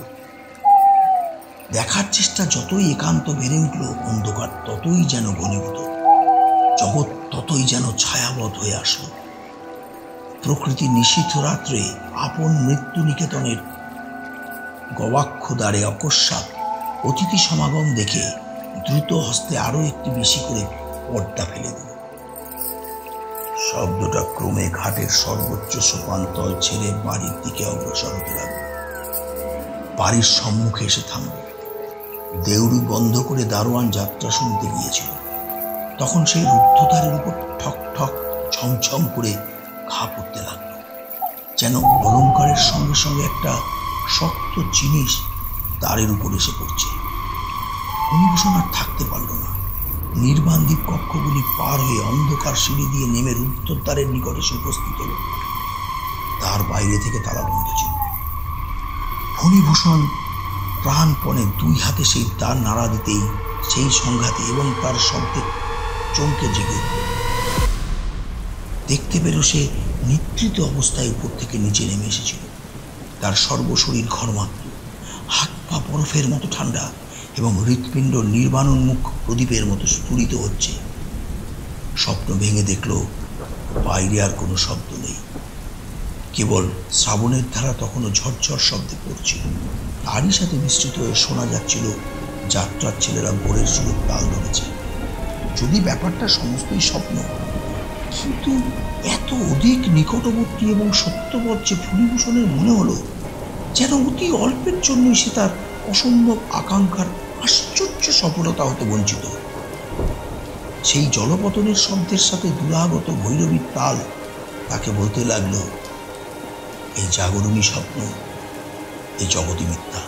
দেখার চেষ্টা যতই একান্ত বেড়ে উঠল, অন্ধকার ততই যেন ঘনীভূত। জগৎ ততই যেন ছায়াবৎ হয়ে আসলো। প্রকৃতি নিশীথ রাত্রে আপন মৃত্যু নিকেতনের গবাক্ষ দ্বারে অকস্মাৎ অতিথি সমাগম দেখে দ্রুত হস্তে আরো একটি বেশি করে পর্দা ফেলে দিল। শব্দটা ক্রমে ঘাটের সর্বোচ্চ সোপানতল ছেড়ে বাড়ির দিকে অগ্রসর হতে লাগল। বাড়ির সম্মুখে এসে থামল। দেউড়ি বন্ধ করে দারোয়ান যাত্রা শুনতে গিয়েছিল। তখন সেই রুদ্ধদ্বারের উপর ঠক ঠক ছমছম করে ঘা পড়তে লাগলো, যেন অলঙ্কারের সঙ্গে সঙ্গে একটা শক্ত জিনিস দ্বারের উপর এসে পড়ছে। ফণিভূষণ আর থাকতে পারল না। নির্বান্দিত কক্ষগুলি পার হয়ে অন্ধকার সিঁড়ি দিয়ে নেমে রুদ্ধদ্বারের নিকটে এসে উপস্থিত হল। তার বাইরে থেকে তালা বন্ধ ছিল। ফণিভূষণ প্রাণপণে দুই হাতে সেই দ্বার নাড়া দিতেই সেই সংঘাতে এবং তার শব্দে চমকে জেগে উঠল। দেখতে পেল সে নিদ্রিত অবস্থায় উপর থেকে নিচে নেমে এসেছিল। তার সর্বশরীর ঘর্মাক্ত, হাত পা বরফের মতো ঠান্ডা এবং হৃৎপিণ্ড নির্বাণোন্মুখ প্রদীপের মতো স্ফুরিত হচ্ছে। স্বপ্ন ভেঙে দেখল বাইরে আর কোনো শব্দ নেই, কেবল শ্রাবণের ধারা তখনও ঝরঝর শব্দে পড়ছিল। তারই সাথে মিশ্রিত হয়ে শোনা যাচ্ছিল যাত্রার ছেলেরা ভোরের সুরে তাল ধরেছে। যদি ব্যাপারটা সমস্তই স্বপ্ন, কিন্তু এত অধিক নিকটবর্তী এবং সত্যবৎ যে ফণিভূষণের মনে হলো যেন অতি অল্পের জন্যই সে তার অসম্ভব আকাঙ্ক্ষার আশ্চর্য সফলতা হতে বঞ্চিত। সেই জলপতনের শব্দের সাথে দুরাগত ভৈরবীর তাল তাকে বলতে লাগলো, এই জাগরণী স্বপ্ন, এই জগৎই মিথ্যা।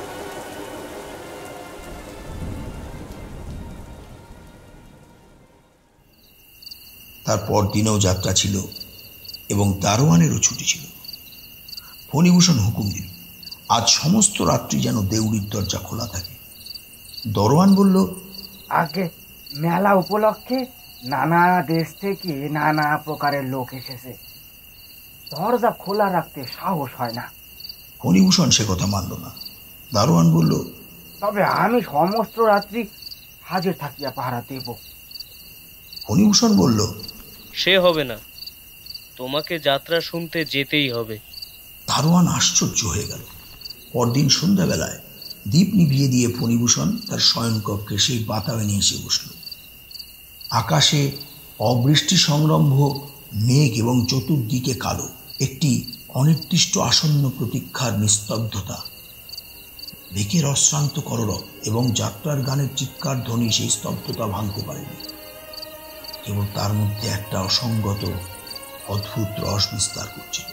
তারপর দিনেও যাত্রা ছিল এবং দারোয়ানেরও ছুটি ছিল। ফণিভূষণ হুকুম দিল, আজ সমস্ত রাত্রি যেন দেউড়ির দরজা খোলা থাকে। দরোয়ান বলল, আগে মেলা উপলক্ষে নানা দেশ থেকে নানা প্রকারের লোক এসেছে, দরজা খোলা রাখতে সাহস হয় না। ফণিভূষণ সে কথা মানল না। দারোয়ান বলল, তবে আমি সমস্ত রাত্রি হাজির থাকিয়া পাহারা দেব। ফণিভূষণ বলল, সে হবে না, তোমাকে যাত্রা শুনতে যেতেই হবে। দারোয়ান আশ্চর্য হয়ে গেল। পরদিন সন্ধ্যাবেলায় দীপ নিভিয়ে দিয়ে ফণিভূষণ তার শয়নকক্ষে সেই বাতায়নে এসে বসল। আকাশে অবৃষ্টি সংরম্ভ মেঘ এবং চতুর্দিকে কালো একটি অনির্দিষ্ট আসন্ন প্রতীক্ষার নিস্তব্ধতা। বেকের অশ্রান্ত কররব এবং যাত্রার গানের চিৎকার ধ্বনি সেই স্তব্ধতা ভাঙতে পারেনি। কেবল তার মধ্যে একটা অসঙ্গত অদ্ভুত রস বিস্তার করছিল।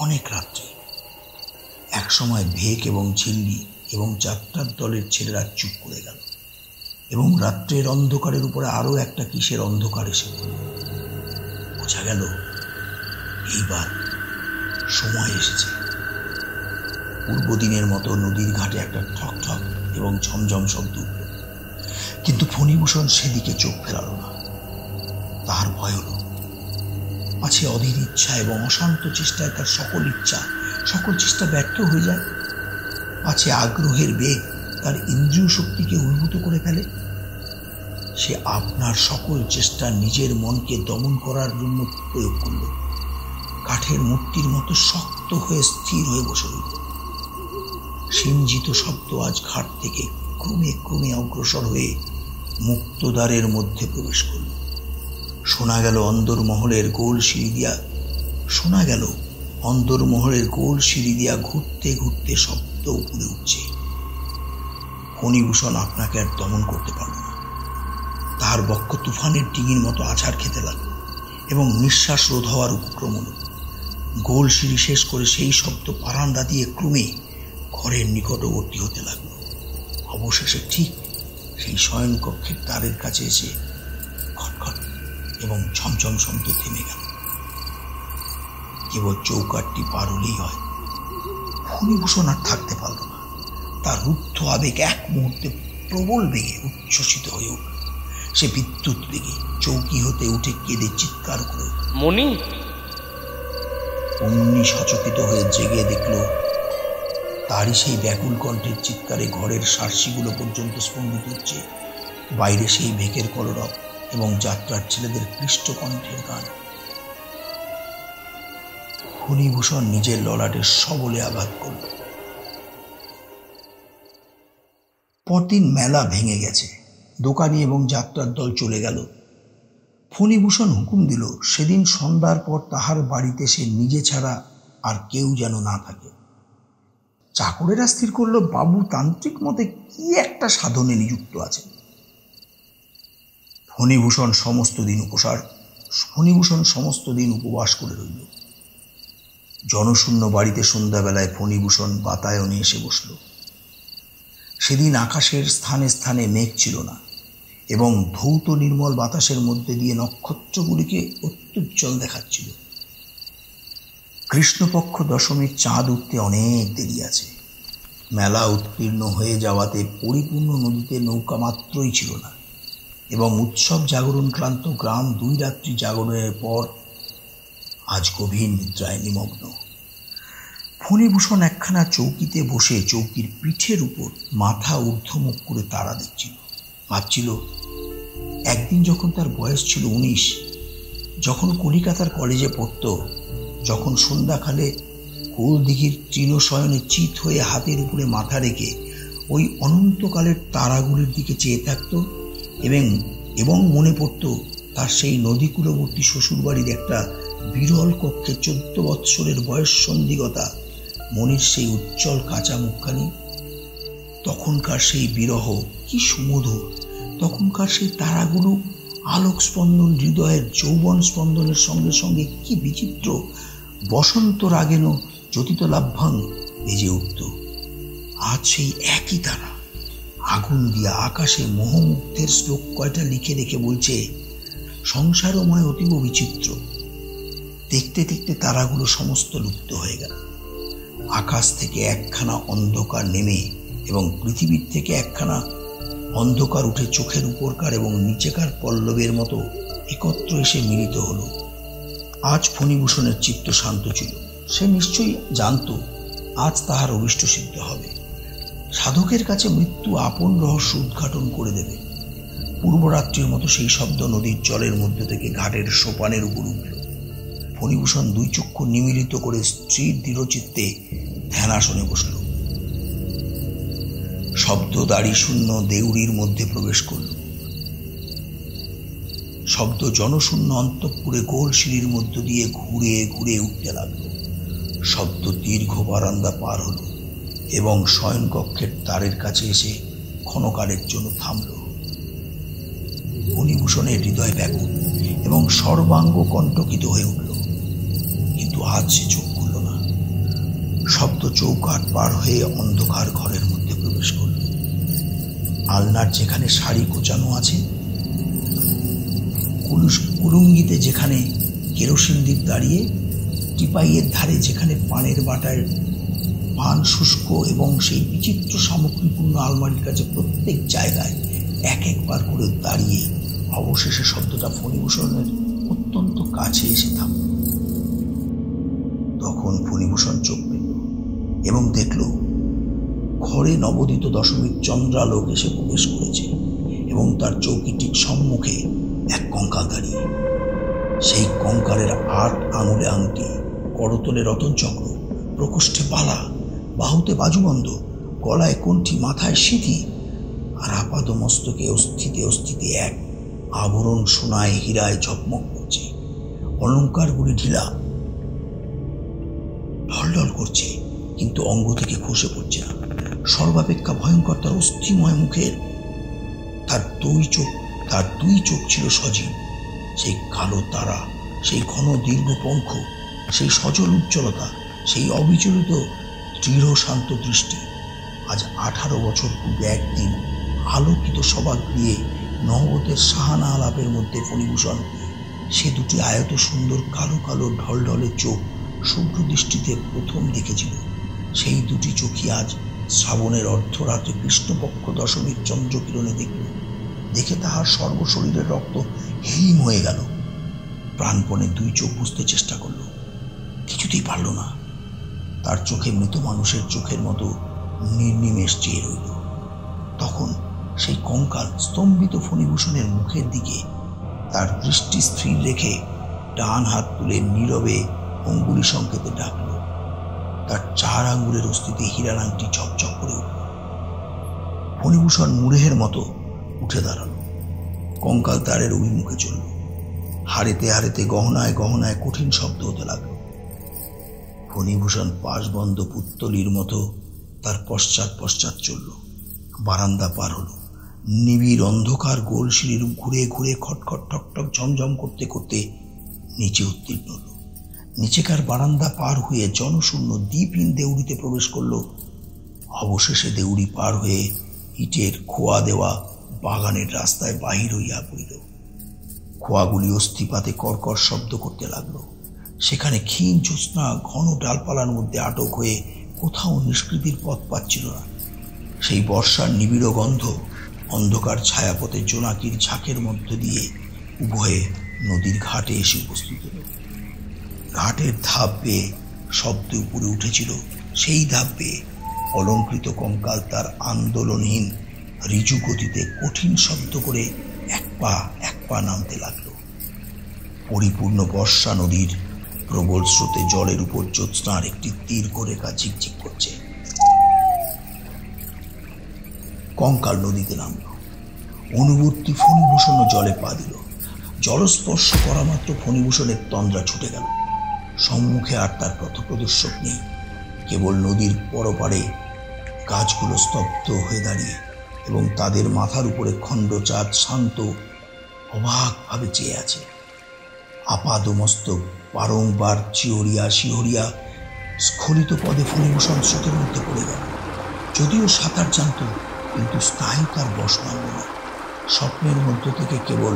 অনেক রাত্রে একসময় ভেক এবং ঝিল্লি এবং যাত্রার দলের ছেলেরা চুপ করে গেল এবং রাত্রের অন্ধকারের উপরে আরো একটা কিসের অন্ধকার এসে বোঝা গেল এইবার সময় এসেছে। পূর্বদিনের মতো নদীর ঘাটে একটা ঠক ঠক এবং ঝমঝম শব্দ উঠল, কিন্তু ফণিভূষণ সেদিকে চোখ ফেরাল না। তাহার ভয় হল আছে অধীর ইচ্ছা এবং অশান্ত চেষ্টায় তার সকল চেষ্টা ব্যর্থ হয়ে যায়। আছে আগ্রহের বেগ তার ইন্দ্রিয় শক্তিকে উদ্ভূত করে ফেলে। সে আপনার সকল চেষ্টা নিজের মনকে দমন করার জন্য প্রয়োগ করল। কাঠের মূর্তির মতো শক্ত হয়ে স্থির হয়ে বসে রইল। সিঞ্জিত শব্দ আজ ঘাট থেকে ক্রমে ক্রমে অগ্রসর হয়ে মুক্তদ্বারের মধ্যে প্রবেশ করল। শোনা গেল অন্দরমহলের গোল সিঁড়ি দিয়া ঘুরতে ঘুরতে শব্দ উপরে উঠছে। ফণিভূষণ আপনাকে আর দমন করতে পারল না। তাহার বক্ষ তুফানের ডিঙির মতো আছাড় খেতে লাগল এবং নিঃশ্বাস রোধ হওয়ার উপক্রম হল। গোল সিঁড়ি শেষ করে সেই শব্দ পারান্ডা দিয়ে ক্রমে ঘরের নিকটবর্তী হতে লাগল। অবশেষে ঠিক সেই শয়নকক্ষের দ্বারের কাছে এসে খটখট এবং ঝমঝম শব্দ থেমে গেল। কেবল চৌকাঠটি পার হলেই হয়। ফণিভূষণ আর থাকতে পারল না। তার রুদ্ধ আবেগ এক মুহূর্তে প্রবল বেগে উচ্ছ্বসিত হয়ে উঠল। সে বিদ্যুৎ বেগে চৌকি হতে উঠে কেঁদে চিৎকার করে, মণি! অমনি সচকিত হয়ে জেগে দেখল তারই সেই ব্যাকুল কণ্ঠের চিৎকারে ঘরের সার্সিগুলো পর্যন্ত স্পন্দিত হচ্ছে। বাইরে সেই ভেকের কলরব এবং যাত্রার ছেলেদের ক্লিষ্ট কণ্ঠের গান। ফণিভূষণ নিজের ললাটে সবলে আঘাত করল। পরদিন মেলা ভেঙে গেছে। দোকানি এবং যাত্রার দল চলে গেল। ফণিভূষণ হুকুম দিল সেদিন সন্ধ্যার পর তাহার বাড়িতে সে নিজে ছাড়া আর কেউ যেন না থাকে। চাকরেরা স্থির করল বাবু তান্ত্রিক মতে কি একটা সাধনে নিযুক্ত আছে। ফণিভূষণ সমস্ত দিন উপবাস করে রইল। জনশূন্য বাড়িতে সন্ধ্যাবেলায় ফণিভূষণ বাতায়নে এসে বসল। সেদিন আকাশের স্থানে স্থানে মেঘ ছিল না এবং ধৌত নির্মল বাতাসের মধ্যে দিয়ে নক্ষত্রগুলিকে অত্যুজ্জ্বল দেখাচ্ছিল। কৃষ্ণপক্ষ দশমীর চাঁদ উঠতে অনেক দেরি আছে। মেলা উৎকীর্ণ হয়ে যাওয়াতে পরিপূর্ণ নদীতে নৌকা মাত্রই ছিল না এবং উৎসব জাগরণ ক্লান্ত গ্রাম 2 রাত্রি জাগরণের পর আজ গভীর নিদ্রায় নিমগ্ন। ফণিভূষণ একখানা চৌকিতে বসে চৌকির পিঠের উপর মাথা ঊর্ধ্বমুখ করে তারা দেখছিল। ভাবছিল একদিন যখন তার বয়স ছিল 19, যখন কলিকাতার কলেজে পড়ত, যখন সন্ধ্যাকালে কোলদিঘির তৃণশয়নে চিত হয়ে হাতের উপরে মাথা রেখে ওই অনন্তকালের তারাগুলির দিকে চেয়ে থাকত এবং মনে পড়ত তার সেই নদীকূলবর্তী শ্বশুরবাড়ির একটা বিরল কক্ষে 14 বৎসরের বয়স সন্ধিগতা মনির সেই উজ্জ্বল কাঁচা মুখখানি। তখনকার সেই বিরহ কি সুমধুর, তখনকার সেই তারাগুলো আলোক স্পন্দন, হৃদয়ের যৌবন স্পন্দনের সঙ্গে সঙ্গে কি বিচিত্র বসন্ত রাগেন জ্যোতিত লাভ্যাং বেজে উঠত। আজ সেই একই তারা আগুন দিয়ে আকাশে মোহমুগ্ধের শ্লোক কয়টা লিখে রেখে বলছে, সংসারময় অতীব বিচিত্র। দেখতে দেখতে তারাগুলো সমস্ত লুপ্ত হয়ে গেল। আকাশ থেকে একখানা অন্ধকার নেমে এবং পৃথিবীর থেকে একখানা অন্ধকার উঠে চোখের উপরকার এবং নিচেকার পল্লবের মতো একত্র এসে মিলিত হলো। আজ ফণিভূষণের চিত্ত শান্ত ছিল। সে নিশ্চয়ই জানত আজ তাহার অভিষ্ট সিদ্ধ হবে। সাধকের কাছে মৃত্যু আপন রহস্য উদ্ঘাটন করে দেবে। পূর্বরাত্রির মতো সেই শব্দ নদীর জলের মধ্যে থেকে ঘাটের সোপানের উপর উঠল। ফণিভূষণ দুই চক্ষু নিমিলিত করে স্ত্রীর দৃঢ়চিত্তে ধ্যানাসনে বসল। শব্দ দাড়ি শূন্য দেউড়ির মধ্যে প্রবেশ করল। শব্দ জনশূন্য অন্তঃপুরে গোল সিঁড়ির মধ্য দিয়ে ঘুরে ঘুরে উঠতে লাগল। শব্দ দীর্ঘ বারান্দা পার হল এবং শয়নকক্ষের দ্বারের কাছে এসে ক্ষণকালের জন্য থামল। ফণিভূষণের হৃদয় ব্যাকুল এবং সর্বাঙ্গ কণ্টকিত হয়ে উঠল, কিন্তু আজ সে চোখ খুলল না। শব্দ চৌকাঠ পার হয়ে অন্ধকার ঘরের মধ্যে প্রবেশ করল। আলনার যেখানে শাড়ি কোচানো আছে, কুলুঙ্গিতে যেখানে কেরোসিন দ্বীপ দাঁড়িয়ে, টিপাইয়ের ধারে যেখানে পানের বাটায় পান শুষ্ক এবং সেই বিচিত্র সামগ্রীপূর্ণ আলমারির কাছে প্রত্যেক জায়গায় এক একবার করে দাঁড়িয়ে অবশেষে শব্দটা ফণিভূষণের অত্যন্ত কাছে এসে থামল। তখন ফণিভূষণ চোখ পেল এবং দেখল ঘরে নবোদিত দশমীর চন্দ্রালোক এসে প্রবেশ করেছে এবং তার চৌকি ঠিক সম্মুখে এক কঙ্কাল দাঁড়িয়ে। সেই কঙ্কালের 8 আঙুলে আংটি, করতলে রতনচক্র, প্রকোষ্ঠে বালা, বাহুতে বাজুবন্ধ, গলায় কণ্ঠি, মাথায় সিঁথি, আর আপাদ মস্তকে অস্থিতে অস্থিতে এক আবরণ সোনায় হীরায় ঝকমক করছে। অলঙ্কারগুলি ঢিলা ঢলঢল করছে, কিন্তু অঙ্গ থেকে খসে পড়ছে না। সর্বাপেক্ষা ভয়ঙ্কর তার অস্থিময় মুখের তার দুই চোখ ছিল সজীব। সেই কালো তারা, সেই ঘন দীর্ঘ পঙ্খ, সেই সজল উজ্জ্বলতা, সেই অবিচলিত দৃঢ় শান্ত দৃষ্টি। আজ 18 বছর পূর্বে একদিন আলোকিত সভাগৃহে নহবতের সাহানা আলাপের মধ্যে ফণিভূষণ সে দুটি আয়ত সুন্দর কালো কালো ঢলঢলে চোখ শুভ্র দৃষ্টিতে প্রথম দেখেছিল। সেই দুটি চোখই আজ শ্রাবণের অর্ধরাত্রে কৃষ্ণপক্ষ দশমীর চন্দ্রকিরণে দেখে তাহার সর্বশরীরের রক্ত হিম হয়ে গেল। প্রাণপণে দুই চোখ বুঝতে চেষ্টা করল, কিছুতেই পারল না। তার চোখে মৃত মানুষের চোখের মতো নির্নিমেষ চেয়ে রইল। তখন সেই কঙ্কাল স্তম্ভিত ফণিভূষণের মুখের দিকে তার দৃষ্টি স্থির রেখে ডান হাত তুলে নীরবে অঙ্গুলি সংকেতে ডাকল। তার 4 আঙ্গুলের অস্থিতে হীরার আংটি ঝকঝক করে উঠল। ফণিভূষণ মুড়েহের মতো উঠে দাঁড়ালো, কঙ্কাল দ্বারের অভিমুখে চলল। হাড়েতে হাড়েতে গহনায় গহনায় কঠিন শব্দ হতে লাগল। ফণিভূষণ পাশবন্ধ পুত্তলির মতো তার পশ্চাৎ পশ্চাৎ চলল। বারান্দা পার হলো। নিবিড় অন্ধকার গোল সিঁড়ির ঘুরে ঘুরে খটখট ঠকঠক ঝমঝম করতে করতে নিচে উত্তীর্ণ হল। নিচেকার বারান্দা পার হয়ে জনশূন্য দ্বীপহীন দেউড়িতে প্রবেশ করল। অবশেষে দেউড়ি পার হয়ে ইটের খোয়া দেওয়া বাগানের রাস্তায় বাহির হইয়া পড়িল। খোয়াগুলি অস্থিপাতে কর্কর শব্দ করতে লাগলো। সেখানে ক্ষীণ জ্যোৎস্না ঘন ডালপালার মধ্যে আটক হয়ে কোথাও নিষ্কৃতির পথ পাচ্ছিল না। সেই বর্ষার নিবিড় গন্ধ অন্ধকার ছায়াপথে জোনাকির ঝাঁকের মধ্য দিয়ে উভয়ে নদীর ঘাটে এসে উপস্থিত হল। ঘাটের ধাপ বেয়ে শব্দ উপরে উঠেছিল। সেই ধাপ বেয়ে অলঙ্কৃত কঙ্কাল তার আন্দোলনহীন ঋজু গতিতে কঠিন শব্দ করে এক পা নামতে লাগলো। পরিপূর্ণ বর্ষা নদীর প্রবল স্রোতে জলের উপর জ্যোৎস্নার একটি দীর্ঘ রেখা ঝিকঝিক করছে। কঙ্কাল নদীতে নামল। অনুবর্তী ফণিভূষণ জলে পা দিল। জলস্পর্শ করা মাত্র ফণিভূষণের তন্দ্রা ছুটে গেল। সম্মুখে আর তার পথপ্রদর্শক নেই। কেবল নদীর পরপারে গাছগুলো স্তব্ধ হয়ে দাঁড়িয়ে এবং তাদের মাথার উপরে খণ্ডচাঁদ শান্ত অবাকভাবে চেয়ে আছে। আপাদমস্তক বারংবার চিহরিয়া শিহরিয়া স্খলিত পদে ফণিভূষণ স্রোতের মধ্যে পড়ে গেল। যদিও সাঁতার জানত, কিন্তু স্নায়ু তার বশ মানল না। স্বপ্নের মধ্য থেকে কেবল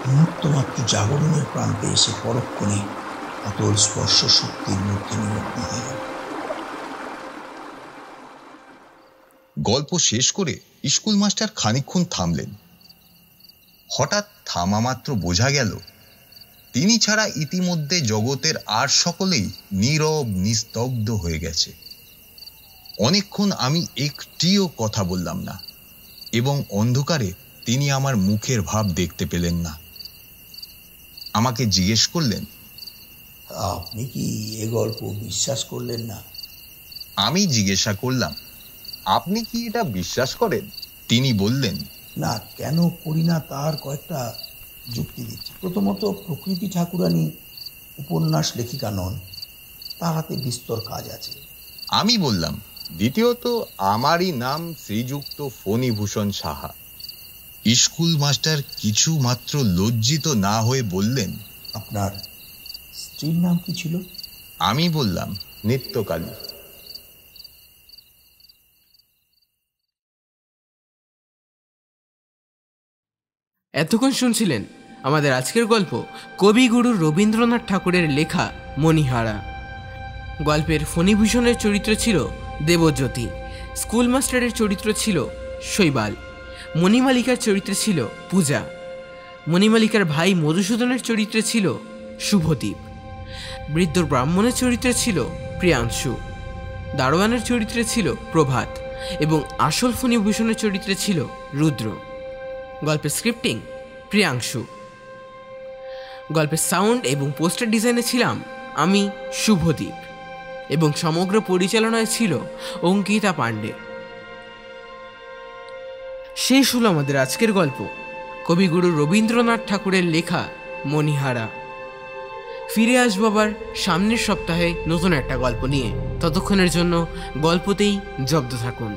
মুহূর্তমাত্র জাগরণের প্রান্তে এসে পরক্ষণে অতল স্পর্শ শক্তির মধ্যে নিমগ্ন হয়ে গেল। গল্প শেষ করে স্কুল মাস্টার খানিকক্ষণ থামলেন। হঠাৎ থামা মাত্র বোঝা গেল তিনি ছাড়া ইতিমধ্যে জগতের আর সকলেই নীরব নিস্তব্ধ হয়ে গেছে। অনেকক্ষণ আমি একটিও কথা বললাম না এবং অন্ধকারে তিনি আমার মুখের ভাব দেখতে পেলেন না। আমাকে জিজ্ঞেস করলেন, আপনি কি এ গল্প বিশ্বাস করলেন না? আমি জিজ্ঞাসা করলাম, আপনি কি এটা বিশ্বাস করেন? তিনি বললেন, না, কেন করি না তার কয়েকটা যুক্তি দিচ্ছি। প্রথমত, প্রকৃতি ঠাকুরানী উপন্যাস লেখিকা নন, তার হাতে বিস্তর কাজ আছে। আমি বললাম, দ্বিতীয়ত, আমারই নাম শ্রীযুক্ত ফণিভূষণ সাহা। স্কুল মাস্টার কিছু মাত্র লজ্জিত না হয়ে বললেন, আপনার স্ত্রীর নাম কি ছিল? আমি বললাম, নিত্যকালী। এতক্ষণ শুনছিলেন আমাদের আজকের গল্প কবিগুরু রবীন্দ্রনাথ ঠাকুরের লেখা মণিহারা। গল্পের ফণিভূষণের চরিত্র ছিল দেবজ্যোতি, স্কুল মাস্টারের চরিত্র ছিল শৈবাল, মণিমালিকার চরিত্রে ছিল পূজা, মণিমালিকার ভাই মধুসূদনের চরিত্রে ছিল শুভদীপ, বৃদ্ধ ব্রাহ্মণের চরিত্রে ছিল প্রিয়াংশু, দারোয়ানের চরিত্রে ছিল প্রভাত এবং আসল ফণিভূষণের চরিত্রে ছিল রুদ্র। গল্পের স্ক্রিপ্টিং প্রিয়াংশু। গল্পের সাউন্ড এবং পোস্টার ডিজাইনে ছিলাম আমি শুভদীপ এবং সমগ্র পরিচালনায় ছিল অঙ্কিতা পাণ্ডে। শেষ হলো আমাদের আজকের গল্প কবিগুরু রবীন্দ্রনাথ ঠাকুরের লেখা মণিহারা। ফিরে আসবো আবার সামনের সপ্তাহে নতুন একটা গল্প নিয়ে। ততক্ষণের জন্য গল্পতেই জব্দ থাকুন।